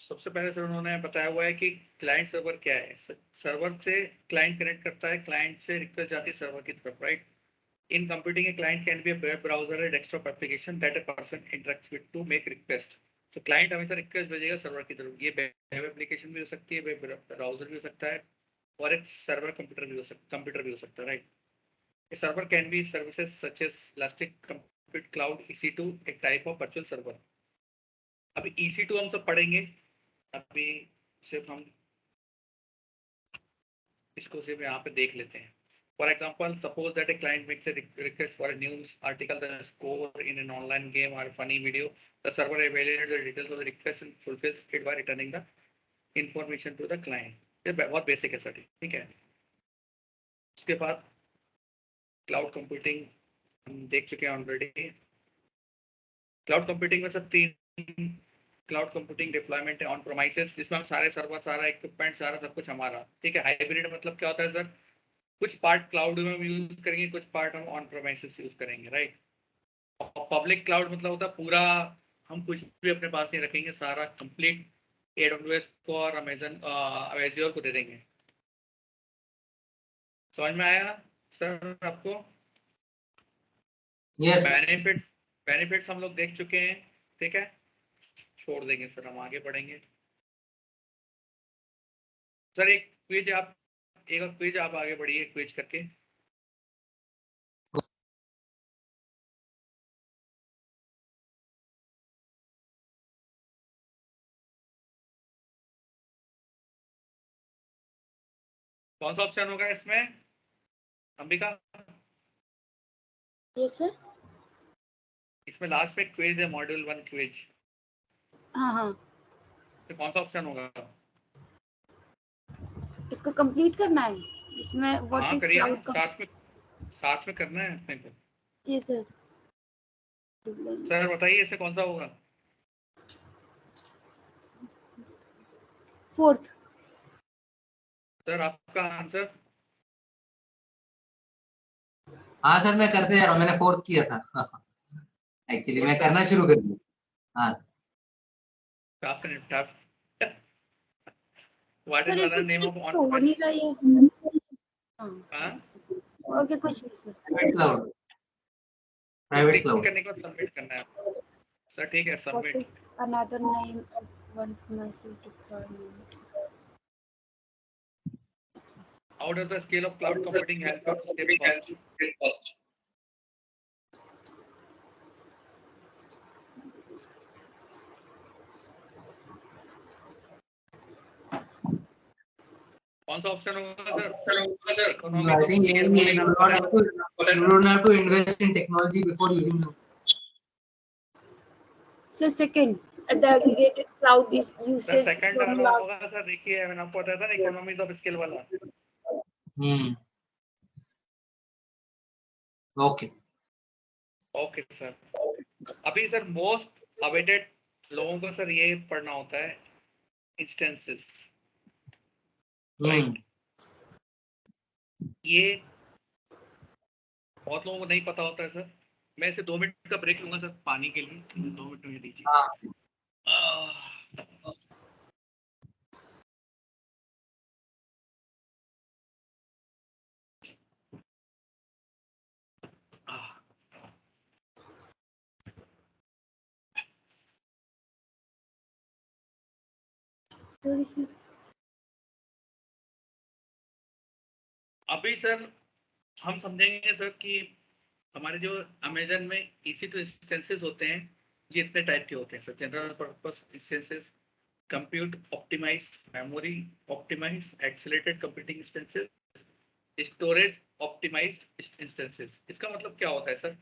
सबसे पहले सर उन्होंने बताया हुआ है कि क्लाइंट सर्वर क्या है। सर्वर से क्लाइंट कनेक्ट करता है, क्लाइंट से रिक्वेस्ट जाती है सर्वर की तरफ। Right. In computing a client can be a web browser or desktop application that a person interacts with to make request। तो क्लाइंट हमेशा रिक्वेस्ट भेजेगा सर्वर की तरफ। ये वेब एप्लीकेशन भी हो सकती है, वेब ब्राउजर भी हो सकता है, और एक सर्वर कंप्यूटर भी हो सकता है। Right. A server can be services such as Elastic Compute Cloud EC2, एक टाइप ऑफ वर्चुअल सर्वर। अभी EC2 हम सब पढ़ेंगे, अभी सिर्फ हम इसको सिर्फ यहाँ पे देख लेते हैं। For example, suppose that a client makes a request for a news article, the score in an online game or funny video. The server evaluates the details of the request and fulfills it by returning the information to the client। ये बहुत basic है sir. ठीक है। उसके बाद cloud computing हम देख चुके हैं ऑलरेडी। क्लाउड कंप्यूटिंग में सब 3 क्लाउड कंप्यूटिंग डिप्लॉयमेंट है। ऑन प्रोमाइसेस, जिसमें हम सारे सर्वर, सारा इक्विपमेंट, सारा सब कुछ हमारा। ठीक है। हाइब्रिड मतलब क्या होता है सर, कुछ पार्ट क्लाउड में हम यूज करेंगे, कुछ पार्ट हम ऑन प्रोमाइसेस यूज करेंगे। राइट। और पब्लिक क्लाउड मतलब होता है पूरा हम कुछ भी अपने पास नहीं रखेंगे, सारा कंप्लीट AWS को और अमेजन एज़्योर को दे देंगे। समझ में आया सर आपको? यस। बेनिफिट्स हम लोग देख चुके हैं। ठीक है, छोड़ देंगे सर, हम आगे बढ़ेंगे। सर एक क्विज आप आगे बढ़िए क्विज करके। कौन सा ऑप्शन होगा इसमें अंबिका? Yes sir. इसमें लास्ट में क्विज है, मॉड्यूल 1 क्विज। हाँ हाँ, तो कौन सा ऑप्शन होगा? इसको कंप्लीट करना है। इसमें व्हाट हाँ इज करिए ना, क्लाउड। साथ में करना है अपने को। Yes sir. सर बताइए इसे कौन सा होगा? 4th। सर आपका आंसर? हाँ सर मैं करते जा रहा हूँ, मैंने 4th किया था एक्चुअली गुड मैं सर। करना शुरू कर दिया। हाँ आपका निपटा। व्हाट इज सर अदर इसमें नेम क्लिक ऑफ ऑन तो हो नहीं प्रोमाइस? रहा ये। हाँ हाँ, ओके, कुछ नहीं सर। Private cloud. तो प्राइवेट क्लिक क्लाउड। करने के बाद सबमिट करना है आपको। सर ठीक है, what submit. Is another name of one message deployment. How does the scale of cloud computing help you to save cost? कौन सा ऑप्शन होगा sir? Economy I of think scale you बोले ना, don't have to, you don't have to invest in technology before using them. So second, the aggregated cloud is sir usage second from large. होगा sir. देखिए मैंने आपको बताया था ना, economies of scale वाला। Okay. Okay sir. अभी sir most awaited लोगों को सर ये पढ़ना होता है, इंस्टेंसेस। राइट। ये बहुत लोगों को नहीं पता होता है सर। मैं इसे 2 मिनट का ब्रेक लूंगा सर पानी के लिए, 2 मिनट मुझे दीजिए। हाँ। थोड़ी सी अभी सर हम समझेंगे सर कि हमारे जो अमेजन में EC2 इंस्टेंसेस होते हैं ये इतने टाइप के होते हैं sir. General purpose instances, compute optimize, memory optimize, accelerated computing instances, storage optimized instances. इसका मतलब क्या होता है सर?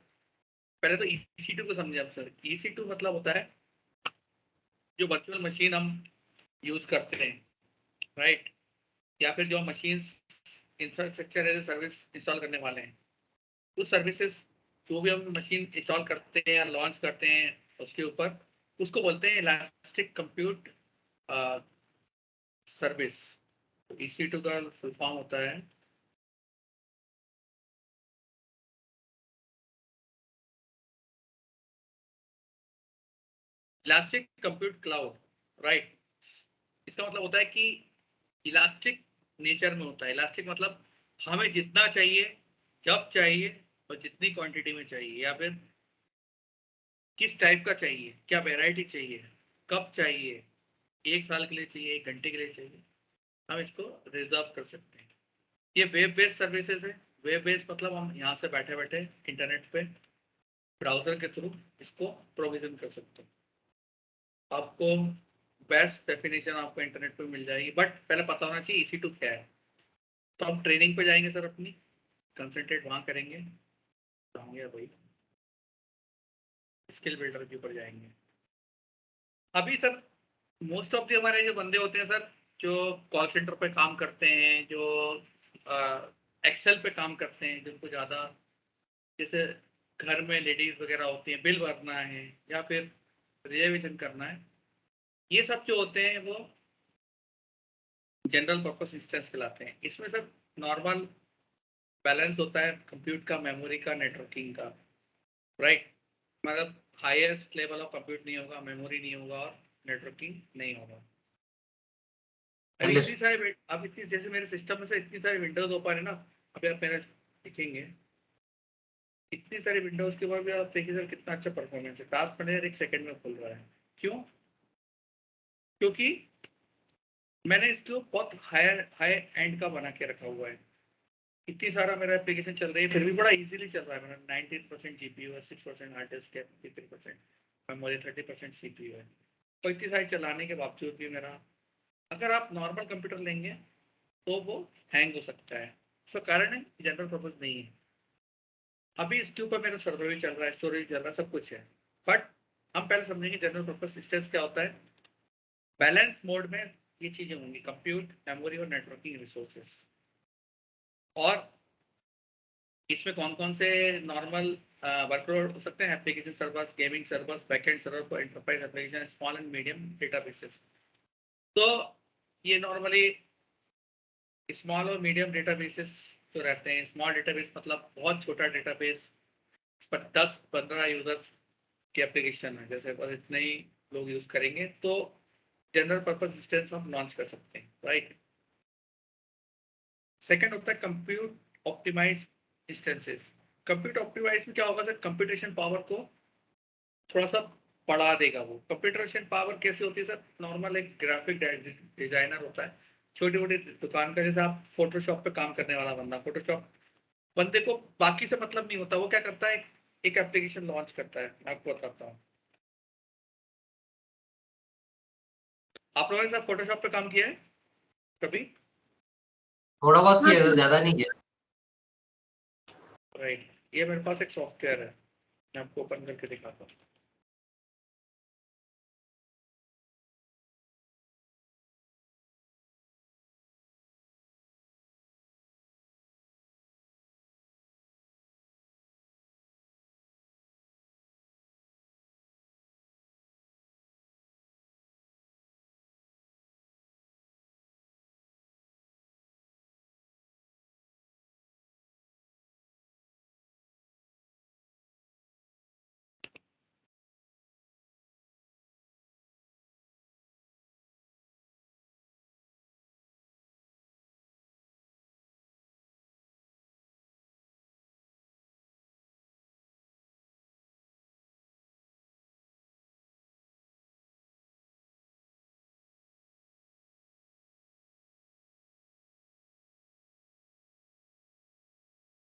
पहले तो EC2 को समझे आप सर। EC2 मतलब होता है जो वर्चुअल मशीन हम यूज करते हैं, राइट, या फिर जो machine infrastructure as a service install करने वाले हैं, उस सर्विसेज जो भी हम मशीन इंस्टॉल करते हैं या लॉन्च करते हैं उसके ऊपर, उसको बोलते हैं इलास्टिक कंप्यूट सर्विस। EC2 का फुल फॉर्म होता है इलास्टिक कंप्यूट क्लाउड, राइट। इसका मतलब होता है कि इलास्टिक नेचर में होता है। इलास्टिक मतलब हमें जितना चाहिए, जब चाहिए और जितनी क्वांटिटी में चाहिए, या फिर किस टाइप का चाहिए, क्या वैरायटी चाहिए, कब चाहिए, 1 साल के लिए चाहिए, 1 घंटे के लिए चाहिए, हम इसको रिजर्व कर सकते हैं। ये वेब बेस्ड सर्विसेज है। वेब बेस्ड मतलब हम यहाँ से बैठे बैठे इंटरनेट पे ब्राउजर के थ्रू इसको प्रोविजन कर सकते हैं। आपको बेस्ट डेफिनेशन आपको इंटरनेट पे मिल जाएगी, बट पहले पता होना चाहिए EC2 क्या है। तो हम ट्रेनिंग पे जाएंगे सर, अपनी कंसंट्रेट वहाँ करेंगे, जाएंगे भाई स्किल बिल्डर के ऊपर जाएंगे। अभी सर मोस्ट ऑफ द हमारे जो बंदे होते हैं सर, जो कॉल सेंटर पे काम करते हैं, जो एक्सेल पे काम करते हैं, जिनको ज़्यादा जैसे घर में लेडीज वगैरह होती हैं, बिल भरना है या फिर रिजर्वेशन करना है, ये सब जो होते हैं वो जनरल पर्पस इंस्टेंस कहलाते हैं। इसमें सर नॉर्मल बैलेंस होता है कंप्यूट का, मेमोरी का, नेटवर्किंग का, राइट। मतलब हाईएस्ट लेवल ऑफ कंप्यूट नहीं होगा, मेमोरी नहीं होगा और नेटवर्किंग नहीं होगा। अब इतनी अंडरस्टूड। सारी अब इतनी जैसे मेरे सिस्टम में से इतनी सारी विंडोज ओपन है ना, अभी आप मेरे देखेंगे इतनी सारी विंडोज के बाद भी आप देखिए सर कितना अच्छा परफॉर्मेंस है। टास्क मैनेजर 1 सेकंड में खुल रहा है। क्यों? क्योंकि मैंने इसको बहुत हाई एंड का बना के रखा हुआ है। इतनी सारा मेरा एप्लीकेशन चल रही है फिर भी बड़ा इजीली चल रहा है। मेरा 19% GPU है, 6% हार्ड डिस्क है, 53% मेमोरी, 30% CPU है। तो इतनी सारी चलाने के बावजूद भी मेरा, अगर आप नॉर्मल कंप्यूटर लेंगे तो वो हैंग हो सकता है। उसका कारण है जनरल पर्पज नहीं है। अभी इसके ऊपर मेरा सर्वर भी चल रहा है, स्टोरेज चल रहा है, सब कुछ है। बट हम पहले समझेंगे जनरल पर्पज सिस्टम्स क्या होता है। बैलेंस मोड में ये चीजें होंगी, कंप्यूट, मेमोरी और नेटवर्किंग रिसोर्सेस। और इसमें कौन कौन से नॉर्मल वर्कलोड हो सकते हैं? Application servers, gaming servers, backend server for enterprise application, small and medium databases. तो ये नॉर्मली स्मॉल और मीडियम डेटाबेसेस जो रहते हैं, स्मॉल डेटाबेस मतलब बहुत छोटा डेटाबेस, पर 10-15 यूजर्स की एप्लीकेशन है, जैसे बस इतने ही लोग यूज करेंगे, तो जनरल पर्पस इंस्टेंस हम लॉन्च कर सकते हैं, राइट। सेकंड होता है compute optimize instances. Compute optimize में क्या होगा सर? कंप्यूटेशन पावर को थोड़ा सा बढ़ा देगा। वो कंप्यूटेशन पावर कैसे होती है सर? नॉर्मल एक ग्राफिक डिजाइनर होता है, छोटी मोटी दुकान का, जैसे आप फोटोशॉप पे काम करने वाला बंदा, फोटोशॉप बंदे को बाकी से मतलब नहीं होता। वो क्या करता है, एक एप्लीकेशन लॉन्च करता है। मैं आपको बताता हूँ, आप लोगों ने साथ फोटोशॉप पे काम किया है कभी? थोड़ा बहुत हाँ किया तो था, ज्यादा नहीं किया। राइट, ये मेरे पास एक सॉफ्टवेयर है, मैं आपको ओपन करके दिखाता हूँ।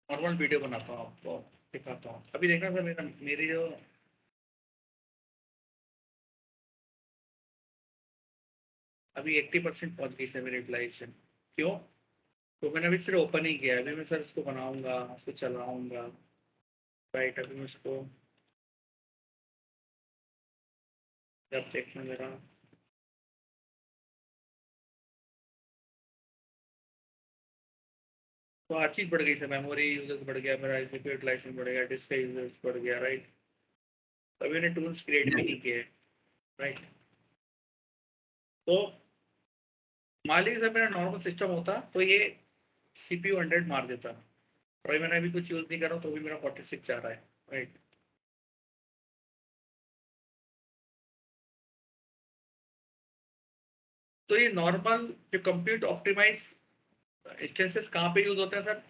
नॉर्मल वीडियो बनाता हूँ, आपको दिखाता हूँ। अभी देखना सर, मेरी जो अभी 80% पहुंच गई सर मेरी यूटिलाइजेशन। क्यों? तो मैंने अभी सिर्फ ओपन ही किया है। अभी मैं सर इसको बनाऊंगा, इसको चलाऊंगा। राइट, अभी मैं इसको जब देखना मेरा तो हर चीज बढ़ गई सर। मेमोरी यूजर्स बढ़ गया मेरा, सीपीयू यूटिलाइजेशन बढ़ गया, डिस्क का यूजर्स बढ़ गया। राइट, अभी मैंने टूल्स क्रिएट भी नहीं किए। राइट, तो मान लीजिए सर मेरा नॉर्मल सिस्टम होता तो ये सीपीयू 100 मार देता। और मैंने अभी कुछ यूज नहीं कर रहा हूँ तो भी मेरा 46 जा रहा है। राइट, तो ये नॉर्मल जो कंप्यूट ऑप्टिमाइज इंस्टेंसेस कहाँ पे यूज होते हैं सर?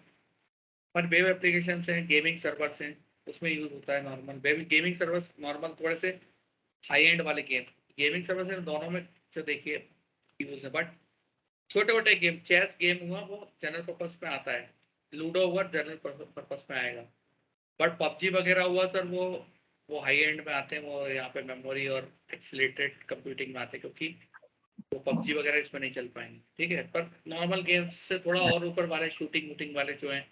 पर वेब एप्लीकेशन हैं, गेमिंग सर्वर्स हैं, उसमें यूज होता है normal. Web gaming servers normal थोड़े से हाई एंड वाले गेमिंग सर्वर्स हैं, दोनों में जो देखिए यूज है। बट छोटे मोटे गेम, चेस गेम हुआ वो जनरल पर्पस में आता है, लूडो हुआ जनरल पर्पस में आएगा। बट पबजी वगैरह हुआ सर, वो हाई एंड में आते हैं, वो यहाँ पे मेमोरी और एक्सीलरेटेड कंप्यूटिंग में आते हैं, क्योंकि वो पबजी वगैरह इसमें नहीं चल पाएंगे। ठीक है, पर नॉर्मल गेम्स से थोड़ा और ऊपर वाले शूटिंग वूटिंग वाले जो हैं,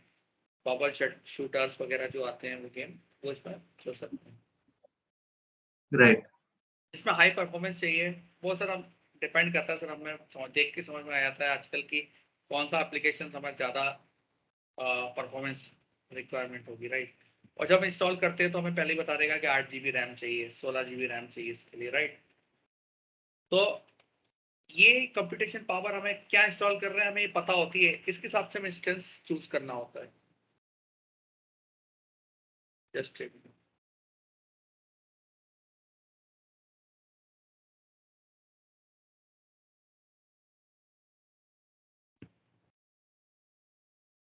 बबल शूटर्स वगैरह जो आते हैं वो गेम, वो इसमें चल सकते हैं। राइट। इसमें हाई परफॉर्मेंस चाहिए, वो सर हम डिपेंड करता है सर, हमें देख के समझ में आ जाता है आजकल की कौन सा एप्लीकेशन हमें ज़्यादा परफॉर्मेंस रिक्वायरमेंट होगी। राइट, और जब इंस्टॉल करते हैं तो हमें पहले ही बता देगा कि 8 GB रैम चाहिए, 16 GB रैम चाहिए इसके लिए। राइट, तो ये कंप्यूटेशन पावर हमें क्या इंस्टॉल कर रहे हैं हमें पता होती है, इसके हिसाब से हमें इंस्टेंस चूज करना होता है। जस्ट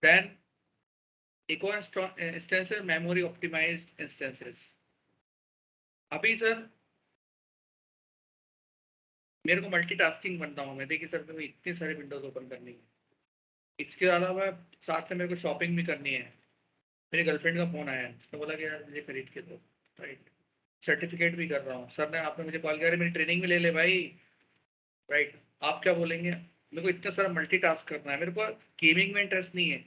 देन एक और इंस्टेंसेस, मेमोरी ऑप्टिमाइज्ड इंस्टेंसेस। अभी सर मेरे को मल्टीटास्किंग बनता हूँ मैं, देखिए सर मेरे को इतनी सारी विंडोज ओपन करनी है, इसके अलावा साथ में मेरे को शॉपिंग भी करनी है। मेरी गर्लफ्रेंड का फोन आया है, उसने बोला कि यार मुझे खरीद के दो। राइट, सर्टिफिकेट भी कर रहा हूँ सर ने, आपने मुझे कॉल किया मेरी ट्रेनिंग भी ले ले भाई। राइट, आप क्या बोलेंगे? मेरे को इतना सारा मल्टीटास्क करना है, मेरे को गेमिंग में इंटरेस्ट नहीं है,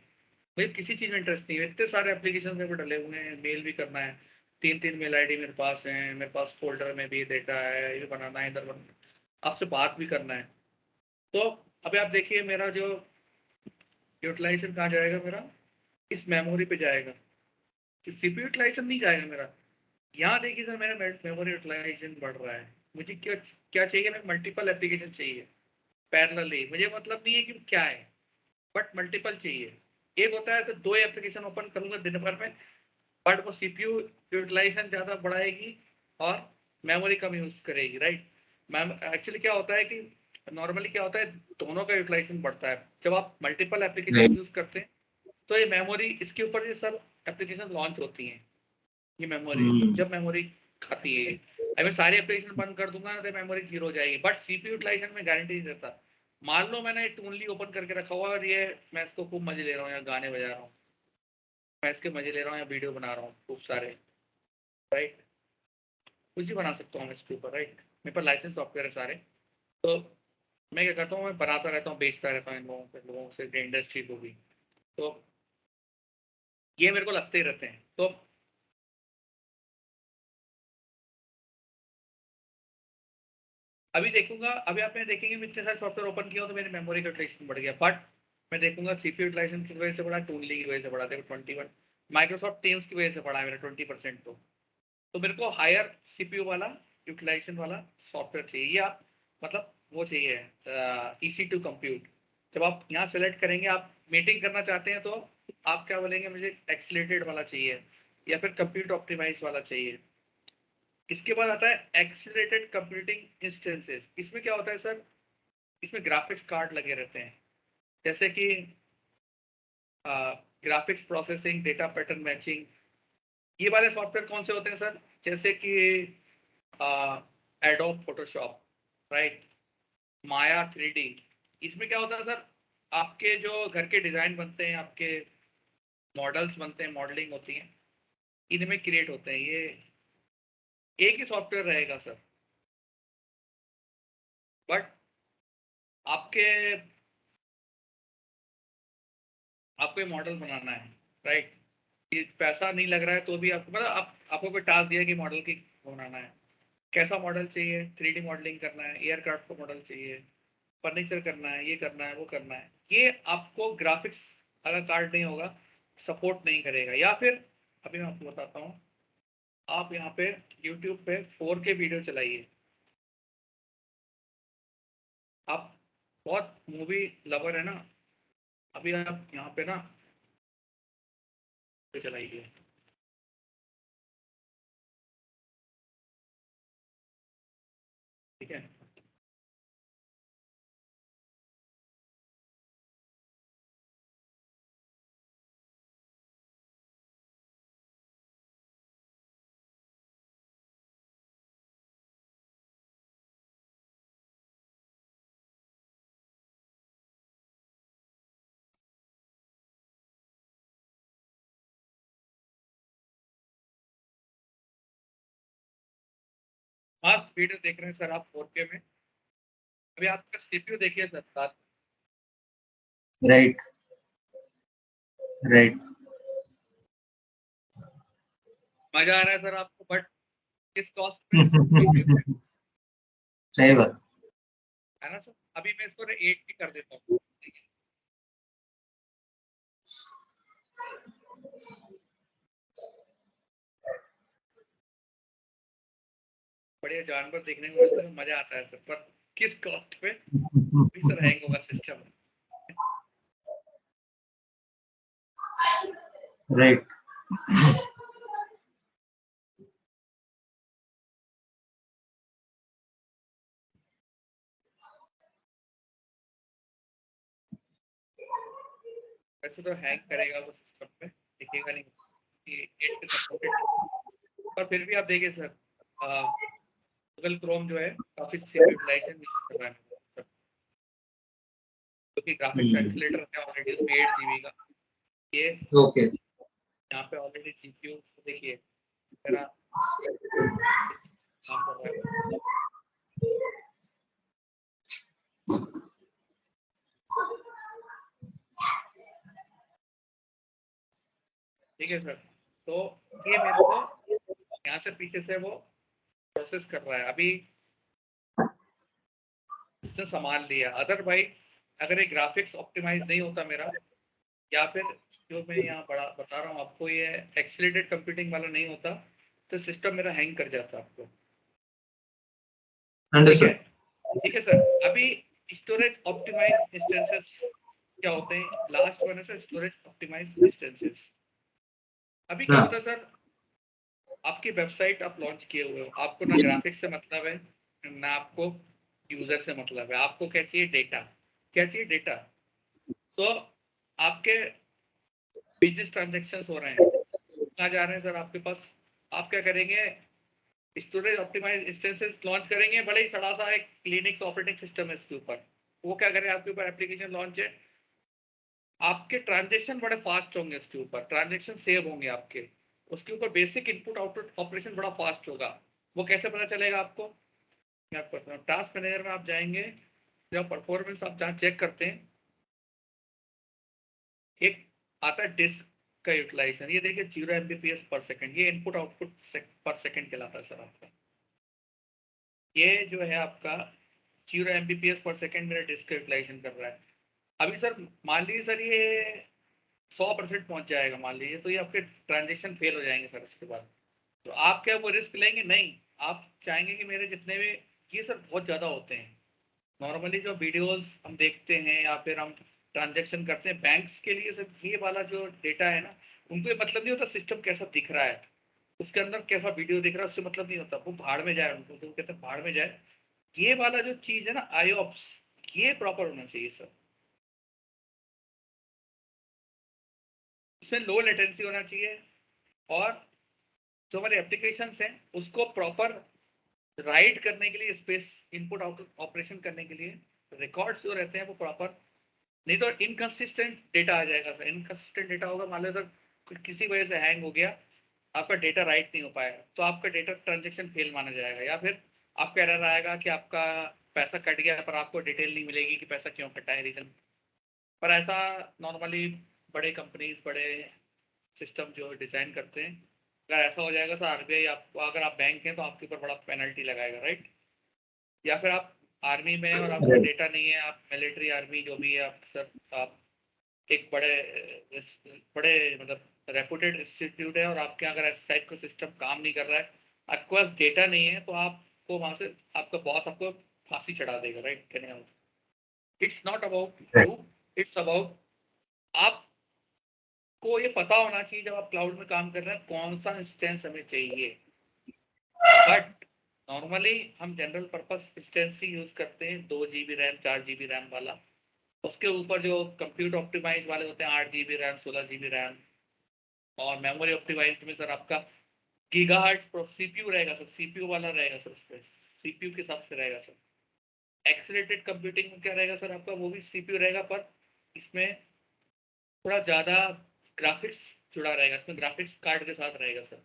मुझे किसी चीज में इंटरेस्ट नहीं है। इतने सारे एप्लीकेशन मेरे को डले हुए हैं, मेल भी करना है, 3 मेल आईडी मेरे पास है, मेरे पास फोल्डर में भी डेटा है, ये बनाना है, इधर बनाना, आपसे बात भी करना है। तो अभी आप देखिए मेरा जो यूटिलाइजेशन कहाँ जाएगा मेरा, इस मेमोरी पे जाएगा, सीपीयू यूटिलाइजेशन नहीं जाएगा मेरा। यहाँ देखिए सर मेरा मेमोरी यूटिलाइजेशन बढ़ रहा है। मुझे क्या क्या चाहिए, मैं मल्टीपल एप्लीकेशन चाहिए पैरेलली, मुझे मतलब नहीं है कि क्या है, बट मल्टीपल चाहिए। एक होता है तो 2 एप्लीकेशन ओपन करूंगा दिन भर में, बट वो सीपीयू यूटिलाइजेशन ज्यादा बढ़ाएगी और मेमोरी कम यूज करेगी। राइट, मैम एक्चुअली क्या होता है कि नॉर्मली क्या होता है, दोनों का यूटिलाइजेशन बढ़ता है जब आप मल्टीपल एप्लीकेशन यूज करते हैं। तो ये मेमोरी, इसके ऊपर ये सब एप्लीकेशन लॉन्च होती हैं, ये मेमोरी जब मेमोरी खाती है, अगर मैं सारी एप्लीकेशन बंद कर दूंगा तो मेमोरी जीरो हो जाएगी। बट सीपीयू यूटिलाइजेशन में गारंटी नहीं देता। मान लो मैंने टूनली ओपन करके रखा हुआ और ये मैं इसको खूब मजे ले रहा हूँ, या गाने बजा रहा हूँ, मैं इसके मजे ले रहा हूँ, या वीडियो बना रहा हूँ खूब सारे। राइट, कुछ भी बना सकता हूँ इसके ऊपर। राइट, मेरे पास लाइसेंस सॉफ्टवेयर है सारे। तो मैं क्या करता हूँ, मैं बनाता रहता हूँ, बेचता रहता हूँ इन लोगों से इंडस्ट्री को भी। तो ये मेरे को लगते ही रहते हैं। तो अभी देखूंगा, अभी आप मैं देखेंगे मैं इतने सारे सॉफ्टवेयर ओपन किया तो मेरी मेमोरी का यूटिलाइजेशन बढ़ गया। बट मैं देखूंगा सीपीयू यूटिलाइजेशन किस वजह से बढ़ा, टूनली की वजह से बढ़ा, देखो 21, माइक्रोसॉफ्ट टीम्स की वजह से बढ़ा है मेरा 20%। तो मेरे को हायर सीपीयू वाला यूटिलाइजेशन वाला सॉफ्टवेयर चाहिए, या मतलब वो चाहिए ईसी टू कंप्यूट। जब आप यहाँ सेलेक्ट करेंगे, आप मीटिंग करना चाहते हैं तो आप क्या बोलेंगे, मुझे एक्सीलरेटेड वाला चाहिए या फिर कंप्यूट ऑप्टिमाइज वाला चाहिए। इसके बाद आता है एक्सीलरेटेड कंप्यूटिंग इंस्टेंसेस। इसमें क्या होता है सर, इसमें ग्राफिक्स कार्ड लगे रहते हैं, जैसे कि graphics processing, data pattern matching. ये वाले सॉफ्टवेयर कौन से होते हैं सर? जैसे कि एडोब फोटोशॉप, राइट, माया 3D। इसमें क्या होता है सर, आपके जो घर के डिजाइन बनते हैं, आपके मॉडल्स बनते हैं, मॉडलिंग होती है, इनमें क्रिएट होते हैं। ये एक ही सॉफ्टवेयर रहेगा सर, बट आपके आपको मॉडल बनाना है, राइट? ये पैसा नहीं लग रहा है तो भी आपको मतलब आपको कोई टास्क दिया कि मॉडल की बनाना है, कैसा मॉडल चाहिए, 3D मॉडलिंग करना है, एयरक्राफ्ट का मॉडल चाहिए, फर्नीचर करना है, ये करना है, वो करना है, ये आपको ग्राफिक्स अगर कार्ड नहीं होगा सपोर्ट नहीं करेगा। या फिर अभी मैं आपको बताता हूँ, आप यहाँ पे YouTube पे 4K वीडियो चलाइए, आप बहुत मूवी लवर है ना, अभी आप यहाँ पे ना चलाइए, ठीक है? फास्ट वीडियो देख रहे हैं सर आप 4K में, अभी आपका CPU देखिए सर साथ, राइट राइट। मजा आ रहा है सर आपको, बट किस कॉस्ट में? YouTube पे, सही बात। है ना सर? अभी मैं इसको 8 भी कर देता हूँ, बढ़िया जानवर देखने को मिलते हैं, मजा आता है सर, पर किस कॉस्ट पे? भी सर हैंग होगा सिस्टम। राइट। वैसे तो हैंग करेगा वो सिस्टम पे, दिखेगा नहीं कि 8 पे सपोर्टेड, पर फिर भी आप देखिए सर, गूगल क्रोम जो है काफी सेफ यूटिलाइजेशन यूज कर रहा है, क्योंकि ग्राफिक्स एक्सीलरेटर है ऑलरेडी उसमें 8 GB का। ये ओके। यहाँ पे ऑलरेडी जीपीयू देखिए मेरा काम कर रहा है, ठीक है सर? तो ये मेरे को यहाँ से पीछे से वो प्रोसेस कर रहा है, अभी इसने संभाल लिया। अदरवाइज अगर ये ग्राफिक्स ऑप्टिमाइज नहीं होता मेरा, या फिर जो मैं यहाँ बड़ा बता रहा हूँ आपको, ये एक्सीलरेटेड कंप्यूटिंग वाला नहीं होता, तो सिस्टम मेरा हैंग कर जाता आपको, ठीक है? अंडरस्टूड। ठीक है सर। अभी स्टोरेज ऑप्टिमाइज इंस्टेंसेस क्या होते हैं? लास्ट वन है सर स्टोरेज ऑप्टिमाइज इंस्टेंसेस। अभी क्या होता है सर, आपकी वेबसाइट आप लॉन्च किए हुए हो, आपको ना ग्राफिक्स से मतलब है ना आपको यूजर से मतलब है, आपको क्या चाहिए? डेटा। क्या चाहिए? डेटा। तो आपके बिजनेस ट्रांजेक्शन हो रहे हैं, कहाँ जा रहे हैं सर आपके पास? आप क्या करेंगे? स्टोरेज ऑप्टिमाइज इंस्टेंसेस लॉन्च करेंगे, बड़े ही सड़ा सा एक लिनक्स ऑपरेटिंग सिस्टम है इसके ऊपर, वो क्या करें आपके ऊपर एप्लीकेशन लॉन्च है, आपके ट्रांजेक्शन बड़े फास्ट होंगे, इसके ऊपर ट्रांजेक्शन सेव होंगे आपके, उसके ऊपर बेसिक इनपुट आउटपुट ऑपरेशन बड़ा फास्ट होगा। वो कैसे पता चलेगा आपको? मैं आपको बताऊं, टास्क मैनेजर में आप जाएंगे, जब परफॉर्मेंस आप जहाँ चेक करते हैं, एक आता है डिस्क का यूटिलाइजेशन, ये देखिए 0 MBPS पर सेकंड, ये इनपुट आउटपुट पर सेकंड कहलाता है सर आपका। ये जो है आपका 0 MBPS पर सेकंड मेरा डिस्क का यूटिलाइजेशन कर रहा है। अभी सर मान लीजिए सर ये 100% पहुंच जाएगा मान लीजिए, तो ये आपके ट्रांजेक्शन फेल हो जाएंगे सर इसके बाद। तो आप क्या वो रिस्क लेंगे? नहीं, आप चाहेंगे कि मेरे जितने भी, ये सर बहुत ज़्यादा होते हैं नॉर्मली जो वीडियोस हम देखते हैं या फिर हम ट्रांजेक्शन करते हैं बैंक्स के लिए सर, ये वाला जो डेटा है ना, उनको ये मतलब नहीं होता सिस्टम कैसा दिख रहा है, उसके अंदर कैसा वीडियो दिख रहा है, उससे मतलब नहीं होता, वो भाड़ में जाए, उनको तो कहते हैं भाड़ में जाए। ये वाला जो चीज है ना आईओप्स, ये प्रॉपर होना चाहिए सर, इसमें लो लेटेंसी होना चाहिए, और जो हमारे एप्लीकेशन हैं उसको प्रॉपर राइट करने के लिए, स्पेस इनपुट आउटपुट ऑपरेशन करने के लिए रिकॉर्ड्स जो रहते हैं वो प्रॉपर, नहीं तो इनकंसिस्टेंट डेटा आ जाएगा सर। इनकंसिस्टेंट डेटा होगा, मान लो सर किसी वजह से हैंग हो गया, आपका डेटा राइट नहीं हो पाया, तो आपका डेटा ट्रांजेक्शन फेल माना जाएगा, या फिर आपका एरर आएगा कि आपका पैसा कट गया पर आपको डिटेल नहीं मिलेगी कि पैसा क्यों कटा है, रीजन। पर ऐसा नॉर्मली बड़े कंपनीज, बड़े सिस्टम जो डिजाइन करते हैं, अगर ऐसा हो जाएगा तो आरबीआई आपको, अगर आप बैंक हैं तो आपके ऊपर बड़ा पेनल्टी लगाएगा, राइट। या फिर आप आर्मी में हैं और आपका डेटा नहीं है, आप मिलिट्री आर्मी जो भी है, आप सर आप एक बड़े मतलब रेपुटेड इंस्टीट्यूट है और आपके अगर इस टाइप का सिस्टम काम नहीं कर रहा है, आपके पास डेटा नहीं है, तो आपको वहां से आपका बॉस आपको फांसी चढ़ा देगा, right. It's not about you, it's about आपको ये पता होना चाहिए जब आप क्लाउड में काम कर रहे हैं कौन सा इंस्टेंस हमें चाहिए। बट नॉर्मली हम जनरल पर्पस इंस्टेंस ही यूज करते हैं, 2 GB रैम 4 GB रैम वाला। उसके ऊपर जो कंप्यूट ऑप्टिमाइज वाले होते हैं 8 GB रैम 16 GB रैम, और मेमोरी ऑप्टिमाइज्ड में सर आपका गीगाहर्ट्ज सीपीयू रहेगा सर, सीपीयू वाला रहेगा सर, उसमें सीपीयू के हिसाब से रहेगा सर। एक्सीलरेटेड कंप्यूटिंग में क्या रहेगा सर आपका, वो भी सीपीयू रहेगा, पर इसमें थोड़ा ज़्यादा ग्राफिक्स जुड़ा रहेगा, इसमें ग्राफिक्स कार्ड के साथ रहेगा सर,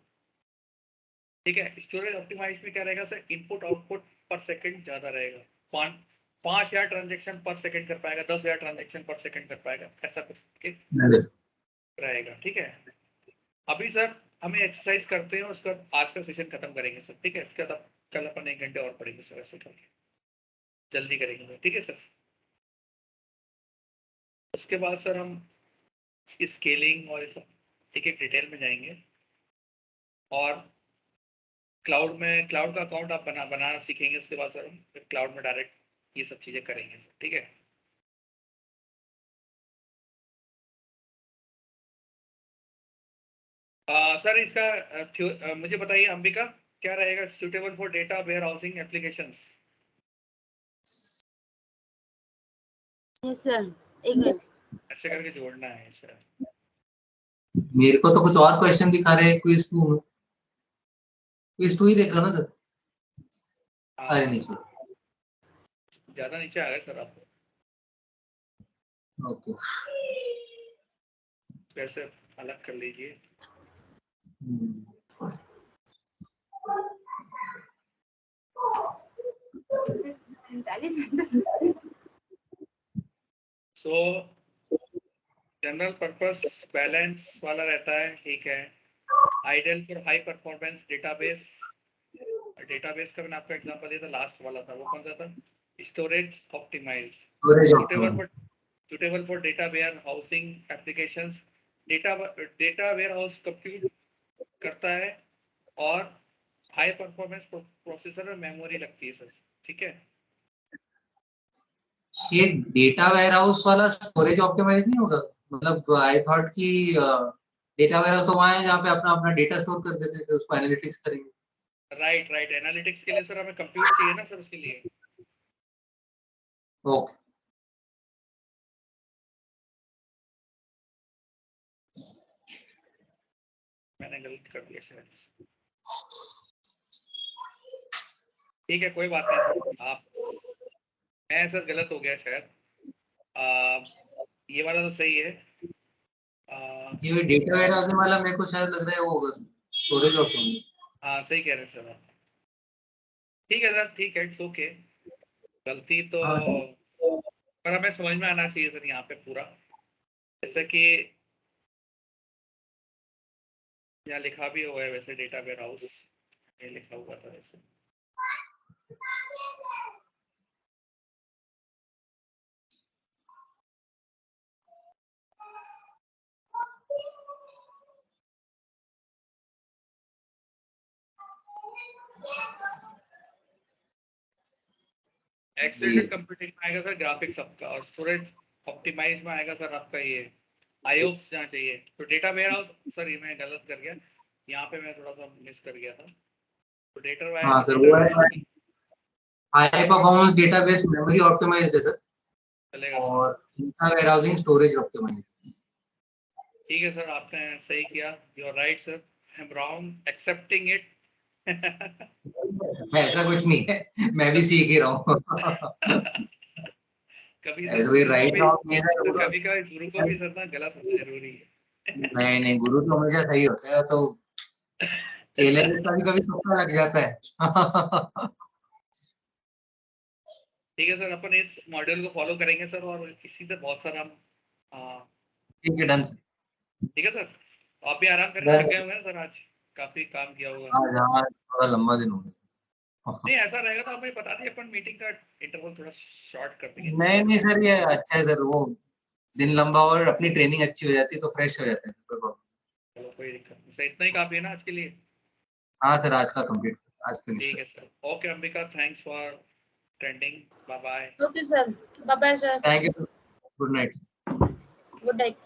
ठीक है। स्टोरेज ऑप्टिमाइज में क्या रहेगा सर, इनपुट आउटपुट पर सेकंड ज़्यादा रहेगा, 5,000 ट्रांजेक्शन पर सेकंड कर पाएगा, 10,000 ट्रांजेक्शन पर सेकंड कर पाएगा, ऐसा कुछ रहेगा, ठीक है। अभी सर हमें एक्सरसाइज करते हैं, उसका आज का सेशन खत्म करेंगे सर, ठीक है। इसके बाद कल अपन 1 घंटे और पढ़ेंगे सर, ऐसे करके जल्दी करेंगे सर, ठीक है सर। उसके बाद सर हम स्केलिंग और एक एक डिटेल में जाएंगे, और क्लाउड का अकाउंट आप बनाना सीखेंगे। उसके बाद सर हम क्लाउड में डायरेक्ट ये सब चीज़ें करेंगे, ठीक है। सर इसका मुझे बताइए अंबिका, क्या रहेगा suitable for data warehousing applications? Yes sir, एक मिनट। ऐसे करके जोड़ना है सर। मेरे को तो कुछ और क्वेश्चन दिखा रहे हैं क्विज 2 में। क्विज 2 ही देख रहा ना सर? अरे नहीं सर, ज्यादा नीचे आ गए सर आप, ओके। कैसे अलग कर लीजिए। सो जनरल पर्पस बैलेंस वाला रहता है, ठीक है। Ideal for high performance database, database का मैंने आपका एग्जांपल दिया था, लास्ट वाला था वो कौन सा था, storage optimized, suitable for data warehousing applications, data warehouse compute करता है, और हाई परफॉर्मेंस प्रोसेसर और मेमोरी लगती है सर, ठीक है। ये डेटा वेयरहाउस वाला स्टोरेज ऑप्टिमाइज नहीं होगा? मतलब आई थॉट कि डेटा वेयरहाउस तो वहाँ है जहाँ पे अपना अपना डेटा स्टोर कर देते हैं, उसको एनालिटिक्स करेंगे। राइट, एनालिटिक्स के लिए सर हमें कंप्यूट चाहिए ना सर, उसके लिए। ओके, मैंने गलत कर दिया शायद, ठीक है कोई बात नहीं सर। आप मैं सर गलत हो गया शायद, ये वाला तो सही है। ये डेटा वेयरहाउस वाला मेरे को शायद लग रहा है वो होगा स्टोरेज ऑप्टिमाइज। हाँ सही कह रहे हैं सर आप, ठीक है सर, ठीक है, इट्स ओके। गलती तो पर हमें समझ में आना चाहिए सर यहाँ पे पूरा, जैसे कि यहाँ लिखा भी हुआ है वैसे, डेटा वेयर हाउस ये लिखा हुआ था वैसे। एक्सीलरेटेड कंप्यूटिंग में आएगा सर ग्राफिक्स आपका, और स्टोरेज ऑप्टिमाइज में आएगा सर आपका ये आईओप्स जहाँ चाहिए। तो डेटा वेयर हाउस, सर ये मैं गलत कर गया, यहाँ पे मैं थोड़ा सा मिस कर गया था। तो डेटा वेयर हाँ सर, वो है high performance database memory optimized है सर, चलेगा सर, और डेटा वेयरहाउसिंग स्टोरेज ऑप्टिमाइज्ड। ठीक है सर, आपने सही किया, you are right sir, I am wrong excepting it. ऐसा कुछ नहीं है, मैं भी सीख ही रहा हूँ। कभी ऐसा सर कोई गुरु को राइट भी, रॉन्ग नहीं है तो कभी कभी गुरु को भी सर ना गलत होना जरूरी है। नहीं नहीं, गुरु तो हमेशा सही होता है, तो चेले पे कभी-कभी तुक्का लग जाता है। ठीक है सर, अपन इस मॉड्यूल को फॉलो करेंगे सर, और इसी से बहुत सारा हम ठीक है, डन। ठीक है सर, आप भी आराम करके थक गए होंगे ना सर, आज काफी काम किया होगा। आज हमारा थोड़ा लंबा दिन हो गया। नहीं ऐसा रहेगा तो हमें बता दिए, अपन मीटिंग का इंटरवल थोड़ा शॉर्ट कर देंगे। नहीं नहीं सर, ये अच्छा है सर, वो दिन लंबा और अपनी ट्रेनिंग अच्छी हो जाती है तो फ्रेश हो जाते हैं, कोई प्रॉब्लम। चलो कोई दिक्कत नहीं सर, इतना ही काफी है ना आज के लिए। हाँ सर, आज का कंप्लीट, आज के ठीक लिए। है sir, okay Ambika, thanks for attending, bye bye. Okay sir, bye bye sir, thank you, good night. Good night.